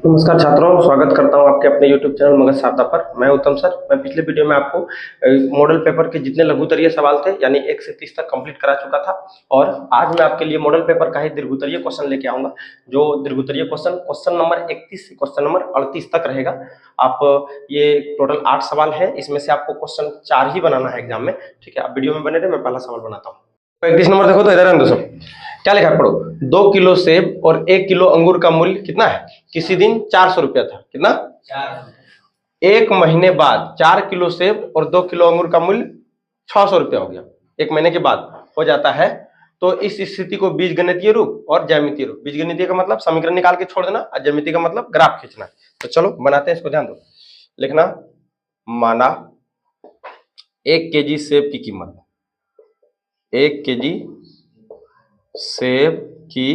नमस्कार छात्रों, स्वागत करता हूं आपके अपने YouTube चैनल मगध शारदा पर। मैं उत्तम सर। मैं पिछले वीडियो में आपको मॉडल पेपर के जितने लघुत्तरीय सवाल थे यानी 1 से 30 तक कंप्लीट करा चुका था और आज मैं आपके लिए मॉडल पेपर का ही दीर्घोत्तरीय क्वेश्चन लेके आऊंगा। जो दीर्घोत्तरीय क्वेश्चन नंबर 31 से क्वेश्चन नंबर 38 तक रहेगा। आप ये टोटल 8 सवाल है, इसमें से आपको क्वेश्चन 4 ही बनाना है एग्जाम में। ठीक है, आप वीडियो में बने रहे, मैं पहला सवाल बनाता हूँ। 31 नंबर देखो तो इधर है दोस्तों, क्या लिखा है पढ़ो। 2 किलो सेब और 1 किलो अंगूर का मूल्य कितना है? किसी दिन 400 रुपया था। कितना? 1 महीने बाद 4 किलो सेब और 2 किलो अंगूर का मूल्य 600 रुपया हो गया। 1 महीने के बाद हो जाता है। तो इस स्थिति को बीजगणितीय रूप और ज्यामितीय रूप, बीजगणितीय का मतलब समीकरण निकाल के छोड़ देना और ज्यामितीय का मतलब ग्राफ खींचना। तो चलो बनाते हैं, इसको ध्यान दो। लिखना, माना 1 केजी सेब की कीमत, 1 केजी सेब की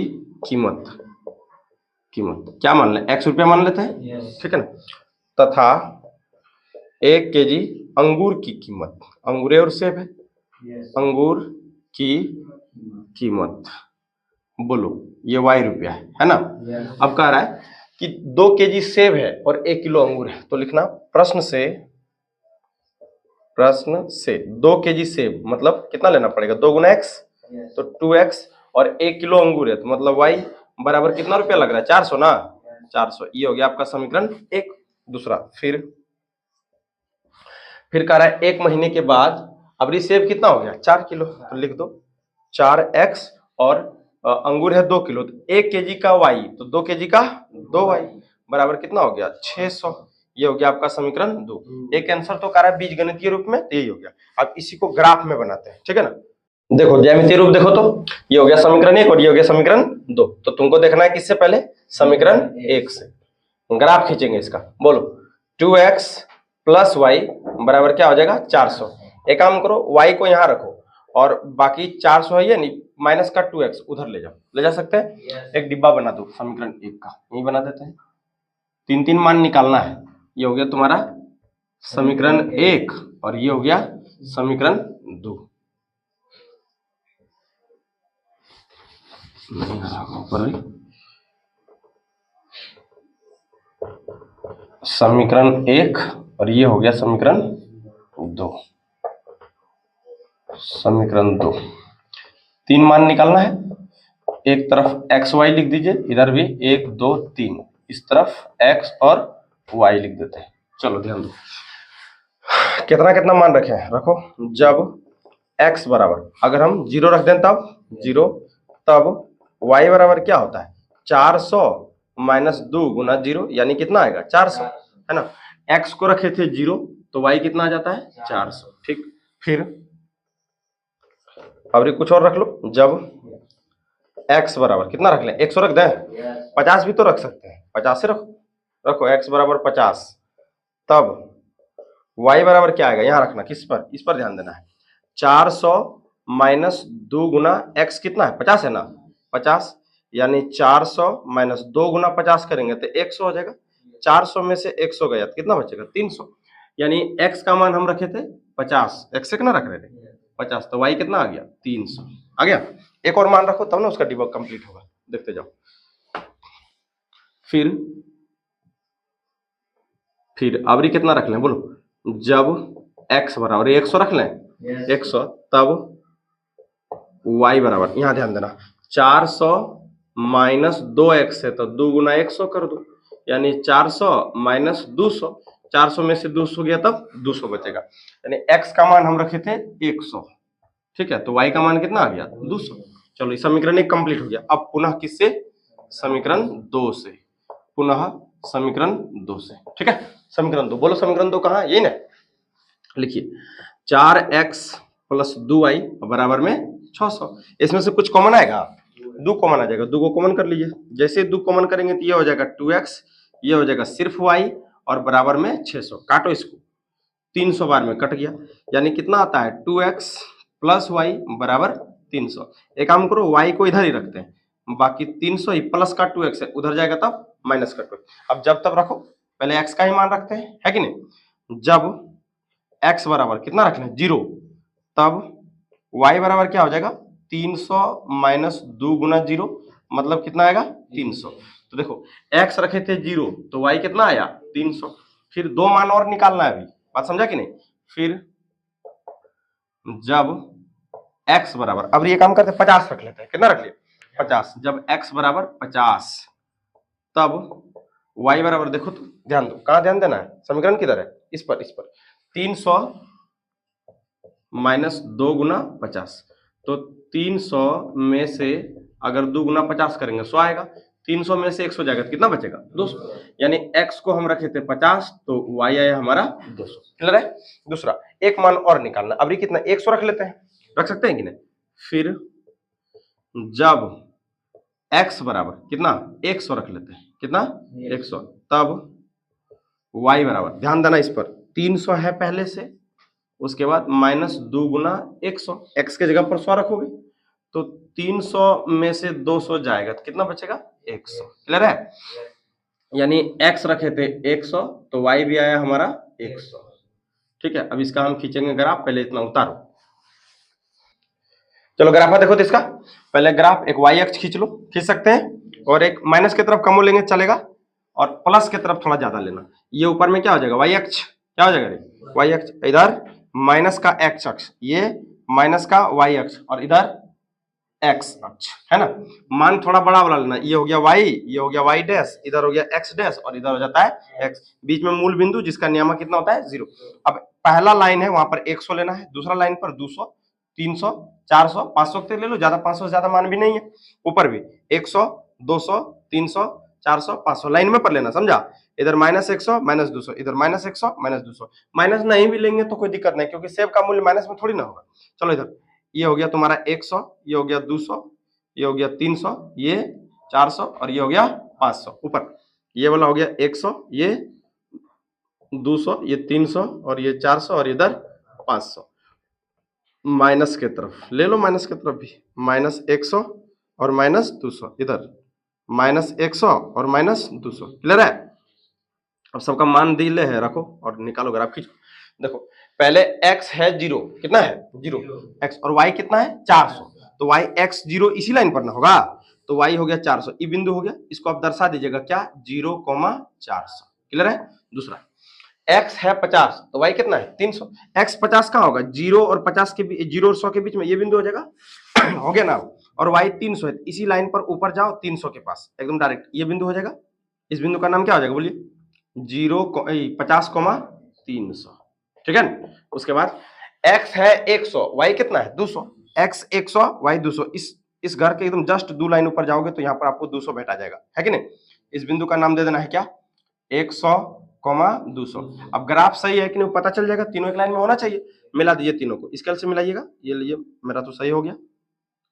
कीमत क्या मान लें? x रुपया मान लेते हैं। ठीक है ना। तथा 1 केजी अंगूर की कीमत, अंगूर और सेब है, अंगूर की कीमत बोलो ये y रुपया है ना। अब कह रहा है कि 2 केजी सेब है और 1 किलो अंगूर है। तो लिखना प्रश्न से 2 केजी सेब मतलब कितना लेना पड़ेगा? 2 गुना x तो 2x और 1 किलो अंगूर है तो मतलब y बराबर कितना रुपया लग रहा है? 400 ना। 400 ये हो गया आपका समीकरण 1। दूसरा फिर कह रहा है 1 महीने के बाद अब सेब कितना हो गया? 4 किलो। तो लिख दो 4x और अंगूर है 2 किलो तो 1 केजी का y तो 2 केजी का 2y बराबर कितना हो गया? 600। ये हो गया आपका समीकरण 2। एक आंसर तो कह रहा है बीजगणितीय रूप में, यही हो गया। अब इसी को ग्राफ में बनाते हैं। ठीक है ना। देखो ज्यामितीय रूप देखो तो ये हो गया समीकरण 1 और ये हो गया समीकरण 2। तो तुमको देखना है किससे पहले? समीकरण 1 से। ग्राफ खींचेंगे इसका। बोलो 2x प्लस y बराबर क्या हो जाएगा? 400। एक काम करो, y को यहाँ रखो और बाकी 400 है ये नहीं, माइनस का 2x उधर ले जाओ। ले जा सकते हैं? एक डिब्बा बना दो समीकरण 1 का, यही बना देते हैं। 3 मान निकालना है। ये हो गया तुम्हारा समीकरण 1 और ये हो गया समीकरण 2। समीकरण 1 और ये हो गया समीकरण 2। समीकरण 2 3 मान निकालना है। एक तरफ एक्स वाई लिख दीजिए, इधर भी 1 2 3, इस तरफ x और y लिख देते हैं। चलो ध्यान दो, कितना कितना मान रखे हैं? रखो। जब x बराबर अगर हम 0 रख दें तब 0, तब y बराबर क्या होता है? 400 माइनस 2 गुना 0 यानी कितना आएगा? 400 है ना। x को रखे थे 0 तो y कितना आ जाता है? 400। ठीक, फिर अब कुछ और रख लो। जब x बराबर कितना रख लें? 100 रख दें? 50 भी तो रख सकते हैं, 50 से रखो x बराबर 50। तब y बराबर क्या आएगा? यहाँ रखना, किस पर? इस पर ध्यान देना है। 400 माइनस 2 गुना x कितना है? 50 है ना। 50 यानी 400 माइनस 2 गुना 50 करेंगे तो 100 हो जाएगा। 400 में से 100 गया तो कितना बचेगा? 300। यानी x का मान हम रखे थे 50, x से कितना रख रहे थे? 50, तो y कितना आ गया? 300 आ गया। एक और मान रखो तब ना उसका डिबग कंप्लीट होगा। देखते जाओ। फिर अबरी कितना रख लें? बोलो। जब x बराबर 100 रख लें, 100, तब y बराबर, यहां ध्यान देना, 400 माइनस 2x है तो 2 गुना 100 कर दो, यानी 400 माइनस 200। 400 में से 200 गया तब 200 बचेगा। यानी x का मान हम रखे थे 100। ठीक है, तो y का मान कितना आ गया? 200। चलो समीकरण 1 कंप्लीट हो गया। अब पुनः किससे? समीकरण 2 से। पुनः समीकरण 2 से। ठीक है, समीकरण 2 बोलो। समीकरण 2 कहाँ? यही ना। लिखिए 4x प्लस 2y बराबर में 600। इसमें से कुछ कॉमन आएगा? 2 कॉमन आ जाएगा। 2 को कॉमन कर लीजिए। जैसे 2 कॉमन करेंगे तो ये हो जाएगा 2x, ये हो जाएगा सिर्फ y और बराबर में 600। काटो इसको, 300 बार में कट गया। यानी कितना आता है? 2x प्लस y बराबर 300। एक काम करो, y को इधर ही रखते हैं, बाकी 300 ही प्लस का 2x है उधर जाएगा तब माइनस का 2। अब जब तब रखो, पहले x का ही मान रखते हैं, है कि नहीं। जब x बराबर कितना रखना है? 0, तब y बराबर क्या हो जाएगा? 300 माइनस 2 गुना 0 मतलब कितना आएगा? 300। तो देखो x रखे थे 0 तो y कितना आया 300। फिर दो मान और निकालना है अभी, बात समझा कि नहीं। फिर जब x बराबर, अब ये काम करते 50 रख लेते हैं, कितना रख लिए 50। जब x बराबर 50 तब y बराबर, देखो तो ध्यान दो, कहां ध्यान देना है, समीकरण किधर है, इस पर 300 माइनस 2 गुना 50। तो 300 में से अगर 2 गुना 50 करेंगे 100 आएगा, 300 में से 100 जाएगा तो कितना बचेगा 200। यानी x को हम रखे थे 50 तो y आया हमारा 200। क्लियर है। दूसरा एक मान और निकालना, अब ये कितना 100 रख लेते हैं, रख सकते हैं कि नहीं। फिर जब x बराबर कितना 100 रख लेते हैं, कितना 100, तब y बराबर, ध्यान देना इस पर 300 है पहले से, उसके बाद माइनस 2 गुना 100, x के जगह पर 100 रखोगे तो 300 में से 200 जाएगा तो कितना बचेगा 100। क्लियर है। यानी x रखे थे 100 तो y भी आया हमारा 100। ठीक है, अब इसका हम खींचेंगे ग्राफ, पहले इतना उतारो। चलो ग्राफ देखो तो इसका पहले ग्राफ एक y अक्ष खींच लो, खींच सकते हैं, और एक माइनस की तरफ कम लेंगे चलेगा, और प्लस की तरफ थोड़ा ज्यादा लेना। ये ऊपर में क्या हो जाएगा y अक्ष, क्या हो जाएगा रे y अक्ष, इधर माइनस का x अक्ष, ये माइनस का y अक्ष, और इधर x अक्ष, है ना। मान थोड़ा बड़ा वाला लेना, ये हो गया y, ये हो गया y डैश, इधर हो गया x डैश, और इधर हो जाता है x, बीच में मूल बिंदु जिसका नियामक कितना होता है 0। अब पहला लाइन है वहां पर 100 लेना है, दूसरा लाइन पर 200, 300, 400, 500 तक ले लो, ज्यादा 500 से ज्यादा मान भी नहीं है। ऊपर भी 100, 200, 300, 400, 500 लाइन में पर लेना, समझा। इधर -100 -200, इधर -100 -200, माइनस नहीं भी लेंगे तो कोई दिक्कत नहीं, क्योंकि सेव का मूल्य माइनस में थोड़ी ना होगा। चलो इधर ये हो गया तुम्हारा 100, ये हो गया 200, ये हो गया 300, ये 400, और ये हो गया 500। ऊपर ये वाला हो गया 100, ये 200, ये 300, और ये 400, और इधर 500। माइनस के तरफ ले लो, माइनस के तरफ भी -100 और -200, इधर -100 और -200। क्लियर है। अब सबका मान दिले है, रखो और निकालो ग्राफ खींचो। देखो पहले x है 0, कितना है 0 x, और y कितना है 400, तो y x 0 इसी लाइन पर ना होगा, तो y हो गया 400, ये बिंदु हो गया, इसको आप दर्शा दीजिएगा क्या 0,400। क्लियर है। दूसरा x है 50 तो y कितना है 300, x 50 कहाँ होगा 0 और 50 के 0 और 100 के बीच में, ये बिंदु हो जाएगा हो गया ना। और y 300 है, इसी लाइन पर ऊपर जाओ 300 के पास एकदम डायरेक्ट ये बिंदु हो जाएगा। इस बिंदु का नाम क्या हो जाएगा बोलिए 50,300। ठीक है। उसके बाद x है 100, y कितना है 200, x 100 y 200, इस घर के एकदम जस्ट 2 लाइन ऊपर जाओगे तो यहाँ पर आपको 200 भेटा जाएगा, है कि नहीं। इस बिंदु का नाम दे देना है क्या 100, 200। अब ग्राफ सही है कि नहीं पता चल जाएगा, तीनों एक लाइन में होना चाहिए। मिला दीजिए तीनों को, स्केल से मिलाइएगा, ये लीजिए मेरा तो सही हो गया।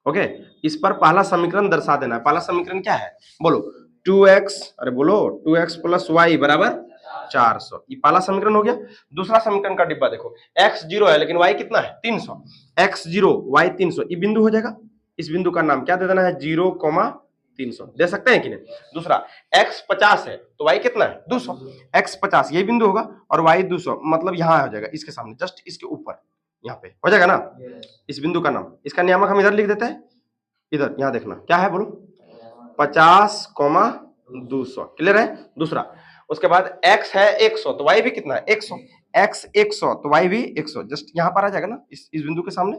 ओके, इस पर पहला समीकरण दर्शा देना है। पहला समीकरण क्या है बोलो 2x, अरे बोलो 2x प्लस y बराबर 400, ये पहला समीकरण हो गया। दूसरा समीकरण का डिब्बा देखो, x 0 है लेकिन y कितना है 300, x 0 y 300, ये बिंदु हो जाएगा। इस बिंदु का नाम क्या दे देना है 0,300, दे सकते हैं कि नहीं। दूसरा x 50 है तो y कितना है 200, x 50 ये बिंदु होगा, और y 200 मतलब यहाँ हो जाएगा, इसके सामने जस्ट इसके ऊपर यहाँ पे हो जाएगा ना। इस बिंदु का नाम, इसका नियामक हम इधर लिख देते हैं, इधर यहाँ देखना क्या है बोलो 50,200। क्लियर है। दूसरा उसके बाद x है 100 तो y भी कितना है 100, x 100 तो y भी 100, जस्ट यहाँ पर आ जाएगा ना इस बिंदु के सामने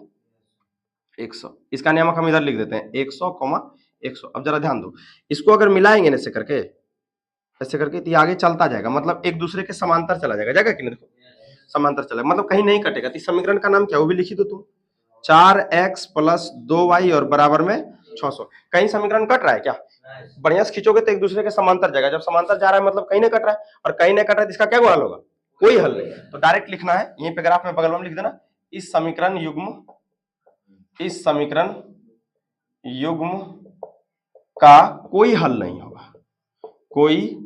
100। इसका नियामक हम इधर लिख देते हैं 100, 100। अब जरा ध्यान दो, इसको अगर मिलाएंगे ऐसे करके तो आगे चलता जाएगा, मतलब एक दूसरे के समांतर चला जाएगा कि नहीं। देखो समांतर चला मतलब कहीं नहीं कटेगा। तो समीकरण का नाम क्या वो भी लिखी दो तुम, 4x प्लस 2y और बराबर में 600। कहीं समीकरण कट रहा है क्या, बढ़िया से खींचोगे तो एक दूसरे के समांतर जाएगा। जब समांतर जा रहा है मतलब कहीं नहीं कट रहा है, और कहीं नहीं कट रहा है तो इसका क्या हल होगा, कोई हल नहीं। तो डायरेक्ट लिखना है यहीं पे ग्राफ में बगल में लिख देना, इस समीकरण युग्म का कोई हल नहीं होगा, कोई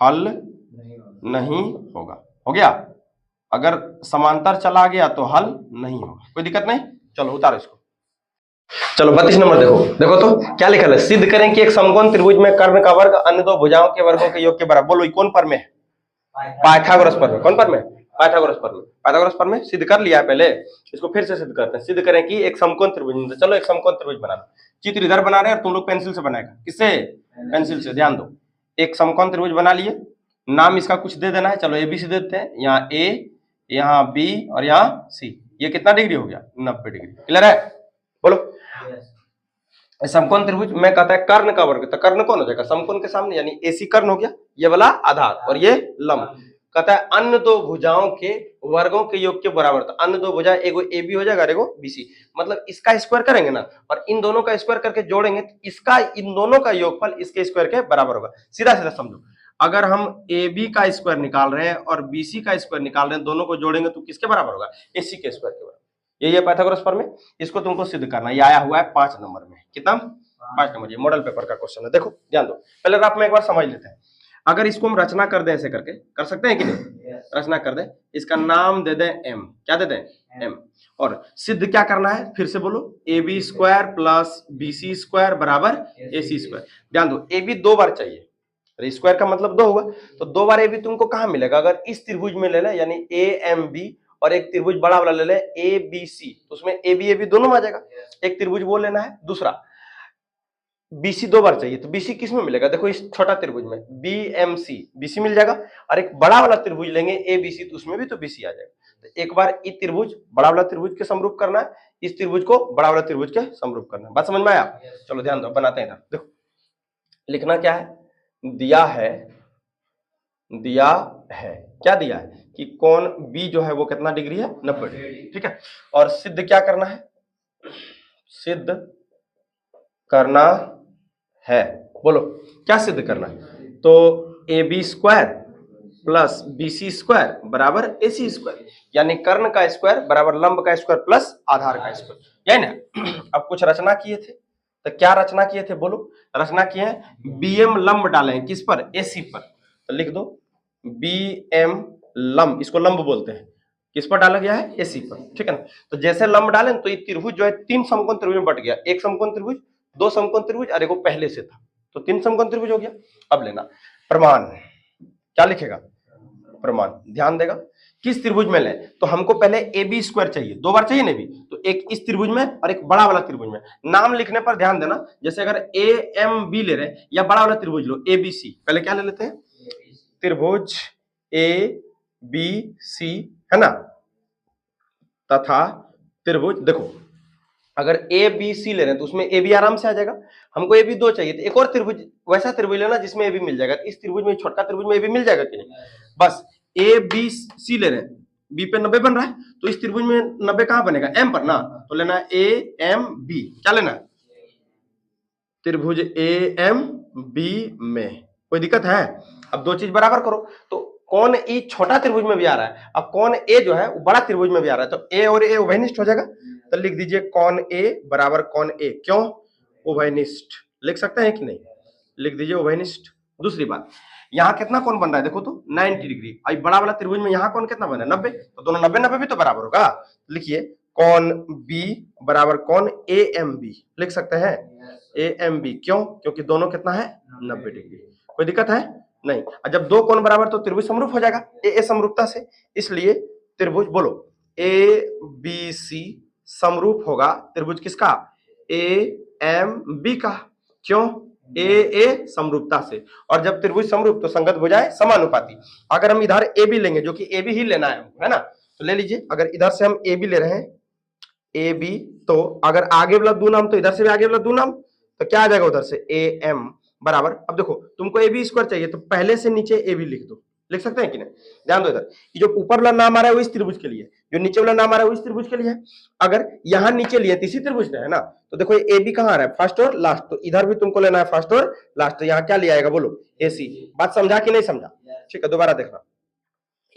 हल नहीं होगा। हो गया, अगर समांतर चला गया तो हल नहीं होगा, कोई दिक्कत नहीं। चलो उतारो इसको। चलो 32 नंबर देखो तो क्या लिखा है, सिद्ध करें कि एक समकोण त्रिभुज में कर्ण का वर्ग अन्य दो भुजाओं के वर्गों के योग के बराबर। बोलो कौन पर में है, पाइथागोरस पर में। कौन पर में, पाइथागोरस पर में। पाइथागोरस पर में सिद्ध कर लिया है पहले, इसको फिर से सिद्ध करते हैं। सिद्ध करें कि एक समकोण त्रिभुज, चलो एक समकोण त्रिभुज बनाना। चित्र इधर बना रहे हैं और तुम लोग पेंसिल से बनाएगा, किससे पेंसिल से। ध्यान दो एक समकोण त्रिभुज बना लिए, नाम इसका कुछ दे देना है, चलो ABC दे देते हैं, यहाँ A, यहाँ B और यहाँ C। ये कितना डिग्री हो गया? 90 डिग्री। क्लियर है? बोलो। समकोण त्रिभुज में कहता है कर्ण का वर्ग, तो कर्ण कौन हो जाएगा? समकोण के सामने, यानी AC कर्ण हो गया, ये वाला आधार और ये लंब। कहता है अन्य दो भुजाओं के वर्गों के योग के बराबर, तो अन्य दो भुजा एगो AB हो जाएगा और एगो BC, मतलब इसका स्क्वायर करेंगे ना और इन दोनों का स्क्वायर करके जोड़ेंगे तो इसका इन दोनों का योगफल इसके स्क्वायर के बराबर होगा। सीधा सीधा समझो, अगर हम AB का स्क्वायर निकाल रहे हैं और BC का स्क्वायर निकाल रहे हैं, दोनों को जोड़ेंगे तो किसके बराबर होगा? AC के स्क्वायर के बराबर। यही है पाइथागोरस प्रमेय, इसको तुमको सिद्ध करना। ये आया हुआ है 5 नंबर में। कितना? 5 नंबर। ये मॉडल पेपर का क्वेश्चन है। देखो ध्यान दो, पहले ग्राफ में एक बार समझ लेते हैं। अगर इसको हम रचना कर दें, ऐसे करके कर सकते हैं कि नहीं? रचना कर दें, इसका नाम दे दें M। क्या दे दें? M। और सिद्ध क्या करना है? फिर से बोलो, AB square plus BC square बराबर AC स्क्वायर। ध्यान दो, AB 2 बार चाहिए, स्क्वायर का मतलब 2 होगा, तो 2 बार AB तुमको कहां मिलेगा? अगर इस त्रिभुज में ले ले, यानी AMB, और एक त्रिभुज बड़ा वाला ले ले ABC, तो उसमें AB दोनों में आ जाएगा। एक त्रिभुज वो लेना है, दूसरा BC 2 बार चाहिए, तो BC किस में मिलेगा? देखो इस छोटा त्रिभुज में BMC, BC मिल जाएगा, और एक बड़ा वाला त्रिभुज लेंगे ABC, तो उसमें भी तो BC आ जाएगा। तो एक बार ये त्रिभुज बड़ा वाला त्रिभुज के समरूप करना है, इस त्रिभुज को बड़ा वाला त्रिभुज के समरूप करना है। बात समझ में आया? चलो ध्यान दो, बनाते हैं इधर। देखो लिखना क्या है? दिया है क्या दिया है कि कोण B जो है वो कितना डिग्री है? 90 डिग्री। ठीक है, और सिद्ध क्या करना है? सिद्ध करना है, बोलो क्या सिद्ध करना है? तो AB square plus BC square बराबर AC स्क्वायर, यानी कर्ण का स्क्वायर बराबर लंब का स्क्वायर प्लस आधार का स्क्वायर, यही ना? अब कुछ रचना किए थे, तो क्या रचना किए थे? बोलो। रचना किए हैं BM लंब डाले हैं, किस पर? AC पर, तो लिख दो BM लंब, इसको लंब बोलते हैं, किस पर डाला गया है? AC पर। ठीक है ना? तो जैसे लंब डाले तो ये त्रिभुज जो है 3 समकोण त्रिभुज में बट गया, एक समकोण त्रिभुज, 2 समकोण त्रिभुज और एक पहले से था, तो 3 समकोण त्रिभुज हो गया। अब लेना प्रमाण, क्या लिखेगा? प्रमाण। ध्यान देगा, किस त्रिभुज में ले, तो हमको पहले AB स्क्वायर चाहिए, 2 बार चाहिए ना भी, तो एक इस त्रिभुज में और एक बड़ा वाला त्रिभुज में। नाम लिखने पर ध्यान देना, जैसे अगर AMB ले रहे या बड़ा वाला त्रिभुज लो ABC, पहले क्या ले लेते हैं? त्रिभुज ABC, है ना, तथा त्रिभुज, देखो अगर ABC ले रहे हैं तो उसमें AB आराम से आ जाएगा, हमको AB 2 चाहिए, तो एक और त्रिभुज, वैसा त्रिभुज लेना जिसमें AB मिल जाएगा। इस त्रिभुज में, छोटा त्रिभुज में AB मिल जाएगा कि नहीं? बस ABC ले रहे हैं, B पे 90 बन रहा है, तो इस त्रिभुज में 90 कहां बनेगा? M पर ना, तो लेना है AMB। क्या लेना है? त्रिभुज AMB में। कोई दिक्कत है? अब 2 चीज बराबर करो, तो कौन E छोटा त्रिभुज में भी आ रहा है, अब कौन A जो है वो बड़ा त्रिभुज में भी आ रहा है, तो A और A उभयनिष्ठ हो जाएगा, तो लिख दीजिए कौन A बराबर कौन A। क्यों? उभयनिष्ठ। लिख सकते हैं कि नहीं? लिख दीजिए उभयनिष्ठ। दूसरी बात, यहाँ कितना कौन बन रहा है? देखो तो 90 डिग्री। अब बड़ा वाला त्रिभुज में यहाँ कौन कितना बन रहा है? 90, तो दोनों 90 भी तो बराबर होगा। लिखिए कौन B बराबर कौन AMB, लिख सकते हैं AMB। क्यों? क्योंकि दोनों कितना है? 90 डिग्री। कोई दिक्कत है? नहीं। जब 2 कोण बराबर तो त्रिभुज समरूप हो जाएगा A समरूपता से, इसलिए त्रिभुज, बोलो, ABC समरूप होगा त्रिभुज किसका? AMB का। क्यों? AA समरूपता से, और जब त्रिभुज समरूप तो संगत भुजाएं समानुपाती। अगर हम इधर AB लेंगे, जो कि AB ही लेना है ना, तो ले लीजिए। अगर इधर से हम AB ले रहे हैं AB, तो अगर आगे वाला दो नाम तो इधर से भी आगे वाला दो नाम, तो क्या आ जाएगा उधर से? AM बराबर, अब देखो तुमको AB स्क्वायर चाहिए तो पहले से नीचे AB लिख दो। लिख सकते हैं कि नहीं? ध्यान दो, इधर ये जो ऊपर वाला नाम आ रहा है वो इस त्रिभुज के लिए, जो नीचे वाला नाम आ रहा है वो इस त्रिभुज के लिए है। अगर यहाँ नीचे लिए इसी त्रिभुज ने, है ना, तो देखो ये AB कहाँ आ रहा है? फर्स्ट और लास्ट, तो इधर भी तुमको लेना है फर्स्ट और लास्ट, तो यहाँ क्या लिया आएगा? बोलो AC। बात समझा कि नहीं समझा? ठीक है, दोबारा देखना।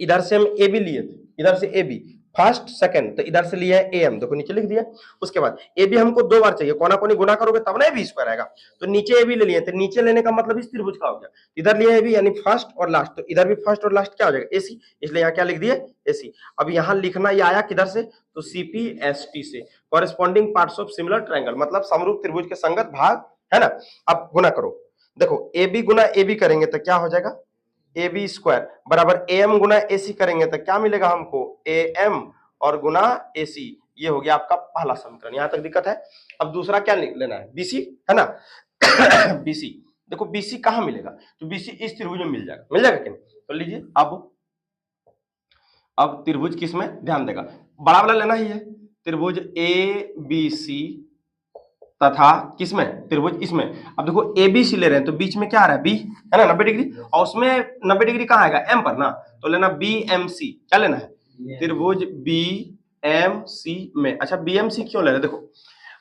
इधर से हम AB लिए थे, इधर से AB फर्स्ट सेकंड, तो इधर से लिया है AM, देखो नीचे लिख दिया। उसके बाद AB हमको 2 बार चाहिए, कोना कोनी गुना करोगे तब ना AB स्क्वायर आएगा, तो नीचे AB ले लिए, तो नीचे लेने का मतलब इस त्रिभुज का हो गया। इधर लिया AB यानी फर्स्ट और लास्ट, तो इधर भी फर्स्ट और लास्ट क्या हो जाएगा? AC, इसलिए यहाँ क्या लिख दिए? AC। अब यहाँ लिखना ये आया किधर से? तो CPST से, corresponding parts of similar triangle, मतलब समरूप त्रिभुज के संगत भाग, है ना। अब गुना करो, देखो AB गुना AB करेंगे तो क्या हो जाएगा? AB स्क्वायर बराबर AM गुना AC करेंगे तो क्या मिलेगा हमको? AM और गुना AC। ये हो गया आपका पहला समीकरण। यहां तक दिक्कत है? अब दूसरा क्या लेना है? BC, है ना। BC देखो बीसी कहाँ मिलेगा, तो बीसी इस त्रिभुज में मिल जाएगा कि नहीं। तो लीजिए अब त्रिभुज किस में ध्यान देगा, बड़ा वाला लेना ही है, त्रिभुज ए बी सी तथा किसमें, त्रिभुज इसमें। अब देखो ए बी सी ले रहे हैं तो बीच में क्या आ रहा है, बी है ना 90 डिग्री, और उसमें 90 डिग्री कहाँ आएगा, एम पर ना, तो लेना बी एम सी, क्या लेना है, त्रिभुज बी एम सी में। अच्छा बी एम सी क्यों ले रहे हैं, देखो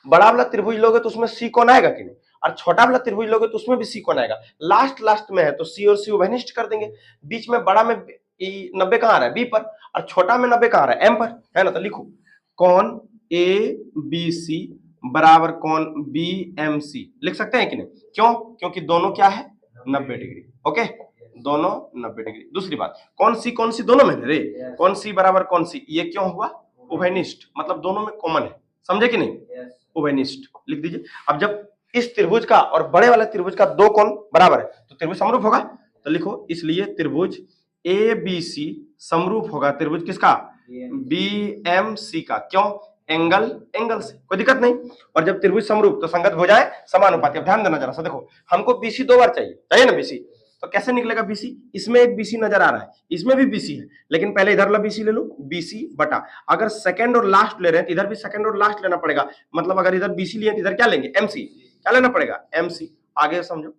बड़ा वाला त्रिभुज लोगे तो उसमें सी कौन आएगा कि नहीं, और छोटा वाला त्रिभुज लोगे तो उसमें भी सी कौन आएगा, लास्ट में है तो सी और सी उभयनिष्ठ कर देंगे। बीच में बड़ा में 90 कहाँ आ रहा है, बी पर, और छोटा में 90 कहाँ आ रहा है, एम पर, है ना। तो लिखो कौन ए बी सी बराबर कौन बी एम सी, लिख सकते हैं कि नहीं, क्यों, क्योंकि दोनों क्या है 90 डिग्री, ओके, दोनों 90 डिग्री। दूसरी बात कौन सी दोनों में रे, कौन सी बराबर कौन सी, ये क्यों हुआ, उभयनिष्ठ, मतलब दोनों में कॉमन है, समझे कि नहीं, उभयनिष्ठ लिख दीजिए। अब जब इस त्रिभुज का और बड़े वाले त्रिभुज का दो कोण बराबर है तो त्रिभुज समरूप होगा, तो लिखो इसलिए त्रिभुज ए बी सी समरूप होगा त्रिभुज किसका, बी एम सी का, क्यों, एंगल से, कोई दिक्कत नहीं। और जब त्रिभुज समरूप तो संगत भुजाएं समानुपाती। अब ध्यान देना जरा सा, देखो हमको बीसी 2 बार चाहिए ना बीसी, तो कैसे निकलेगा बीसी, इसमें एक बीसी नजर आ रहा है, इसमें भी बीसी है, लेकिन पहले इधर वाला बीसी ले लो, बीसी बटा, अगर सेकंड और लास्ट ले रहे हैं तो इधर भी सेकंड और लास्ट लेना पड़ेगा, मतलब अगर इधर बीसी लिए तो इधर क्या लेंगे, एमसी, क्या लेना पड़ेगा, एमसी। आगे समझो,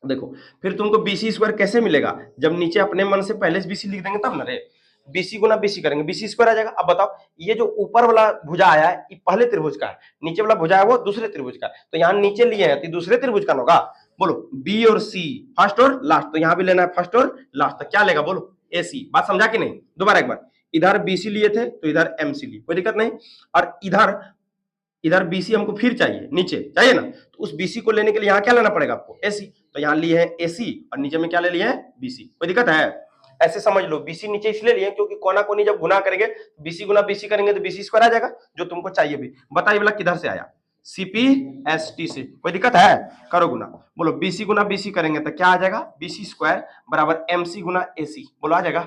देखो फिर तुमको बीसी स्क्वायर कैसे मिलेगा, जब नीचे अपने मन से पहले से बीसी लिख देंगे तब ना रे, बीसी गुना बीसी करेंगे, बीसी स्क्वायर आ जाएगा। अब बताओ ये जो ऊपर वाला भुजा आया है ये पहले त्रिभुज का है, नीचे वाला भुजा है वो दूसरे त्रिभुज का, तो यहाँ नीचे लिए हैं तो दूसरे त्रिभुज का होगा, बोलो बी और सी फर्स्ट और लास्ट, तो यहाँ भी लेना है फर्स्ट और लास्ट, तो क्या लेगा बोलो, ए सी। बात समझा कि नहीं, दोबारा एक बार, इधर बीसी लिए थे तो इधर एमसी लिए, कोई दिक्कत नहीं, और इधर बीसी हमको फिर चाहिए, नीचे चाहिए ना, तो उस बीसी को लेने के लिए यहाँ क्या लेना पड़ेगा आपको, एसी, तो यहाँ लिए है एसी और नीचे में क्या ले लिए है, बीसी, कोई दिक्कत है, ऐसे समझ लो। बीसी नीचे इसलिए लिए क्योंकि कोना कोनी जब गुना करेंगे बीसी गुना बीसी करेंगे तो बीसी स्क्वायर आ जाएगा, जो तुमको चाहिए भी। बताइए वाला किधर से आया, सीपीएसटी से, कोई दिक्कत है, करो गुना, बोलो बीसी गुना बीसी करेंगे तो क्या आ जाएगा, बीसी स्क्वायर बराबर एमसी गुना एसी, बोलो आ जाएगा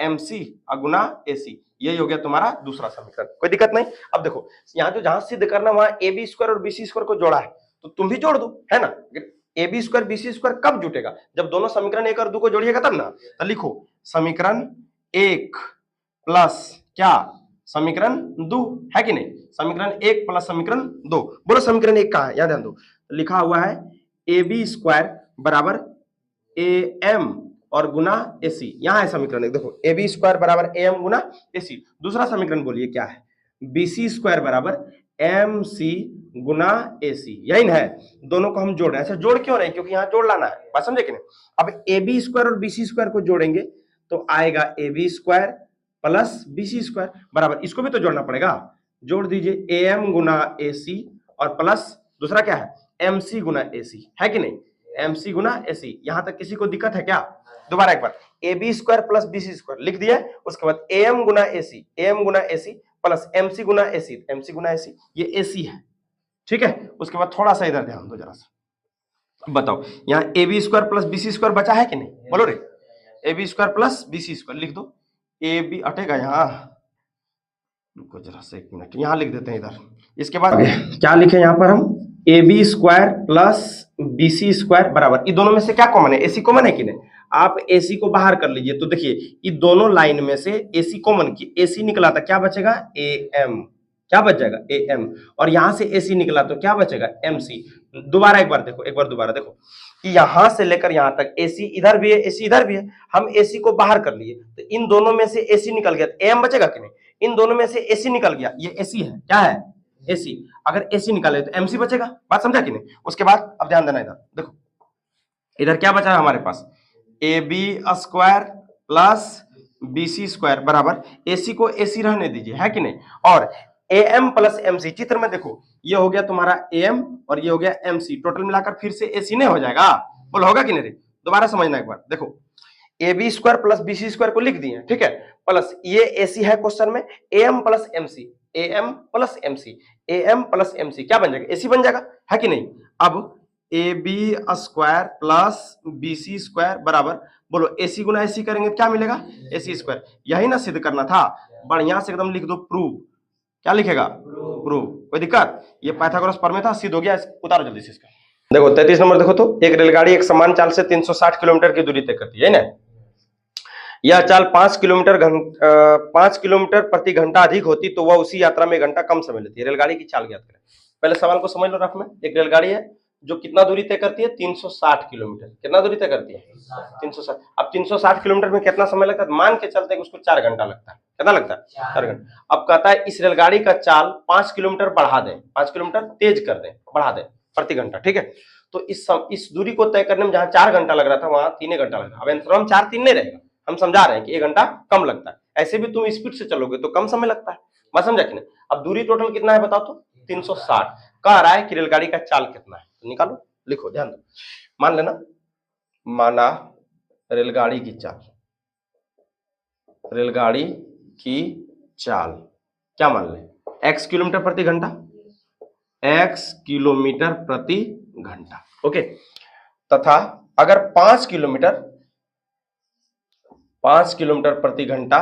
एमसी गुना एसी, यही हो गया तुम्हारा दूसरा समीकरण, कोई दिक्कत नहीं। अब देखो यहाँ जो जहां सिद्ध करना वहां ए बी स्क्वायर और बीसी स्क्वायर को जोड़ा है तो तुम भी जोड़ दो, है ना। A B square BC square कब जुटेगा, जब दोनों समीकरण 1 और 2 को जोड़िएगा तब ना। तो लिखो समीकरण 1 प्लस क्या, समीकरण 2, है कि नहीं, समीकरण 1 प्लस समीकरण 2, बोलो समीकरण 1 कहाँ है, याद ध्यान दो, लिखा हुआ है ए बी स्क्वायर बराबर ए एम और गुना एसी, यहां है समीकरण 1, देखो ए बी स्क्वायर बराबर ए एम गुना एसी। दूसरा समीकरण बोलिए क्या है, बीसी स्क्वायर बराबर एम सी गुना एसी, यही ना है, दोनों को हम जोड़ रहे हैं। ऐसा जोड़ क्यों रहे, क्योंकि यहाँ जोड़ लाना है, बात समझे कि नहीं। अब ए बी स्क्वायर और बीसी स्क्वायर को जोड़ेंगे तो आएगा A B square plus BC square बराबर, इसको भी तो जोड़ना पड़ेगा, जोड़ दीजिए ए एम गुना एसी और प्लस दूसरा क्या है एम सी गुना एसी, है कि नहीं, एम सी गुना एसी। यहां तक किसी को दिक्कत है क्या, दोबारा एक बार, A B square plus BC square लिख दिया, उसके बाद ए एम गुना एसी प्लस एमसी गुना एसी, ये एसी है, ठीक है। उसके बाद थोड़ा सा इधर ध्यान दो जरा सा, बताओ यहाँ A B square plus BC square बचा है कि नहीं, बोलो रे, A B square plus BC square लिख दो, ए बी हटेगा यहाँ, रुको जरा सा 1 मिनट, यहाँ लिख देते हैं इधर। इसके बाद क्या लिखे यहाँ पर हम, A B square plus BC square बराबर, ये दोनों में से क्या कॉमन है, एसी कॉमन है कि नहीं, आप एसी को बाहर कर लीजिए तो देखिए ये दोनों लाइन में से एसी कॉमन की, एसी निकला था क्या बचेगा ए एम, क्या बच जाएगा ए एम, और यहां से एसी निकला तो क्या बचेगा एम सी। दोबारा एक बार देखो, एक बार दोबारा देखो कि यहां से लेकर यहां तक एसी इधर भी है एसी इधर भी है, हम एसी को बाहर कर लिए तो इन दोनों में से एसी निकल गया तो एम बचेगा कि नहीं, इन दोनों में से एसी निकल गया, ये एसी है, क्या है एसी, अगर एसी निकाले तो एमसी बचेगा, बात समझा कि नहीं। उसके बाद अब ध्यान देना, इधर देखो इधर क्या बचा है हमारे पास, A B square plus BC square बराबर, एसी को एसी रहने दीजिए, है कि नहीं, और ए एम प्लस एमसी, चित्र में देखो ये हो गया तुम्हारा ए एम और ये हो गया एमसी, टोटल मिलाकर फिर से एसी नहीं हो जाएगा, बोलो होगा कि नहीं, दोबारा समझना एक बार, देखो A B square plus BC square को लिख दिए, ठीक है, प्लस ये एसी है क्वेश्चन में, A M plus MC, A M plus MC, A M plus MC क्या बन जाएगा, एसी बन जाएगा, है कि नहीं। अब A B square plus BC square बराबर, बोलो एसी गुना एसी करेंगे क्या मिलेगा, एसी स्क्वायर, यही ना सिद्ध करना था, बढ़िया से एकदम लिख दो प्रूव, क्या लिखेगा प्रूव, कोई दिक्कत, ये पाइथागोरस प्रमेय था, सिद्ध हो गया, उतारो जल्दी से इसका। देखो 33 नंबर देखो तो, एक रेलगाड़ी एक समान चाल से 360 किलोमीटर की दूरी तय करती है ना। यह चाल 5 किलोमीटर प्रति घंटा अधिक होती तो वह उसी यात्रा में घंटा कम समय लेती है। रेलगाड़ी की चाल ज्ञात करें। पहले सवाल को समझ लो रफ में। एक रेलगाड़ी है जो कितना दूरी तय करती है, 360 किलोमीटर। कितना दूरी तय करती है? 360। अब 360 किलोमीटर में कितना समय लगता है? मान के चलते हैं कि उसको 4 घंटा लगता है। कितना लगता है? 4 घंटा। अब कहता है इस रेलगाड़ी का चाल 5 किलोमीटर बढ़ा दें, 5 किलोमीटर तेज कर दें, बढ़ा दें प्रति घंटा, ठीक है। तो इस दूरी को तय करने में जहां 4 घंटा लग रहा था वहां 3 घंटा लग रहा है। अब आंसर हम 4 3 नहीं रहेगा, हम समझा रहे हैं कि 1 घंटा कम लगता है। ऐसे भी तुम स्पीड से चलोगे तो कम समय लगता है। बात समझा कि नहीं? अब दूरी टोटल कितना है बताओ तो? 360। कह रहा है कि रेलगाड़ी का चाल कितना है, तो निकालो, लिखो, ध्यान दो। मान लेना, माना रेलगाड़ी की चाल, रेलगाड़ी की चाल क्या मान लें? x किलोमीटर प्रति घंटा, x किलोमीटर प्रति घंटा, ओके। तथा अगर 5 किलोमीटर प्रति घंटा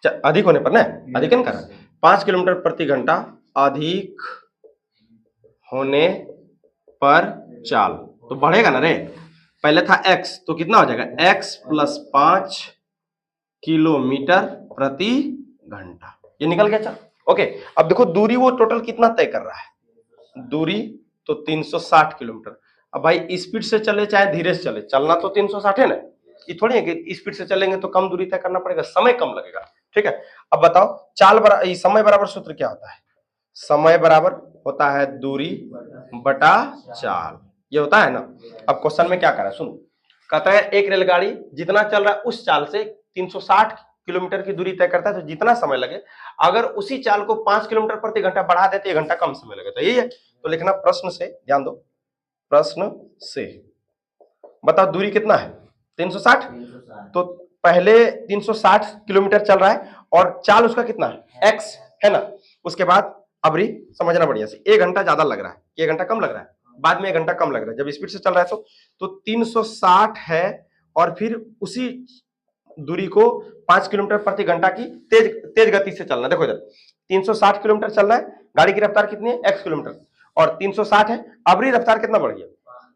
अधिक होने पर ना, अधिक नहीं कर रहा, 5 किलोमीटर प्रति घंटा अधिक होने पर चाल तो बढ़ेगा ना रे। पहले था x तो कितना हो जाएगा? x प्लस 5 किलोमीटर प्रति घंटा, ये निकल गया चाल, ओके। अब देखो दूरी वो टोटल कितना तय कर रहा है, दूरी तो 360 किलोमीटर। अब भाई स्पीड से चले चाहे धीरे से चले, चलना तो 360 है ना। ये थोड़ी है कि स्पीड से चलेंगे तो कम दूरी तय करना पड़ेगा, समय कम लगेगा, ठीक है। अब बताओ चाल बराबर समय बराबर सूत्र क्या होता है? समय बराबर होता है दूरी बटा चाल, ये होता है ना। अब क्वेश्चन में क्या कर रहा है सुनो, कहता है एक रेलगाड़ी जितना चल रहा है उस चाल से 360 किलोमीटर की दूरी तय करता है तो जितना समय लगे, अगर उसी चाल को 5 किलोमीटर प्रति घंटा बढ़ा देते 1 घंटा कम समय लगेगा। यही है, तो लिखना प्रश्न से, ध्यान दो, प्रश्न से बताओ दूरी कितना है? 360। तो पहले 360 किलोमीटर चल रहा है और चाल उसका कितना है? x है ना। उसके बाद अबरी समझना बढ़िया से, 1 घंटा ज्यादा लग रहा है, 1 घंटा कम लग रहा है, बाद में 1 घंटा कम लग रहा है जब स्पीड से चल रहा है तो 360 है और फिर उसी दूरी को 5 किलोमीटर प्रति घंटा की तेज गति से चलना। देखो इधर 360 किलोमीटर चल रहा है, गाड़ी की रफ्तार कितनी है? x किलोमीटर, और 360 है, अबरी रफ्तार कितना बढ़ गया?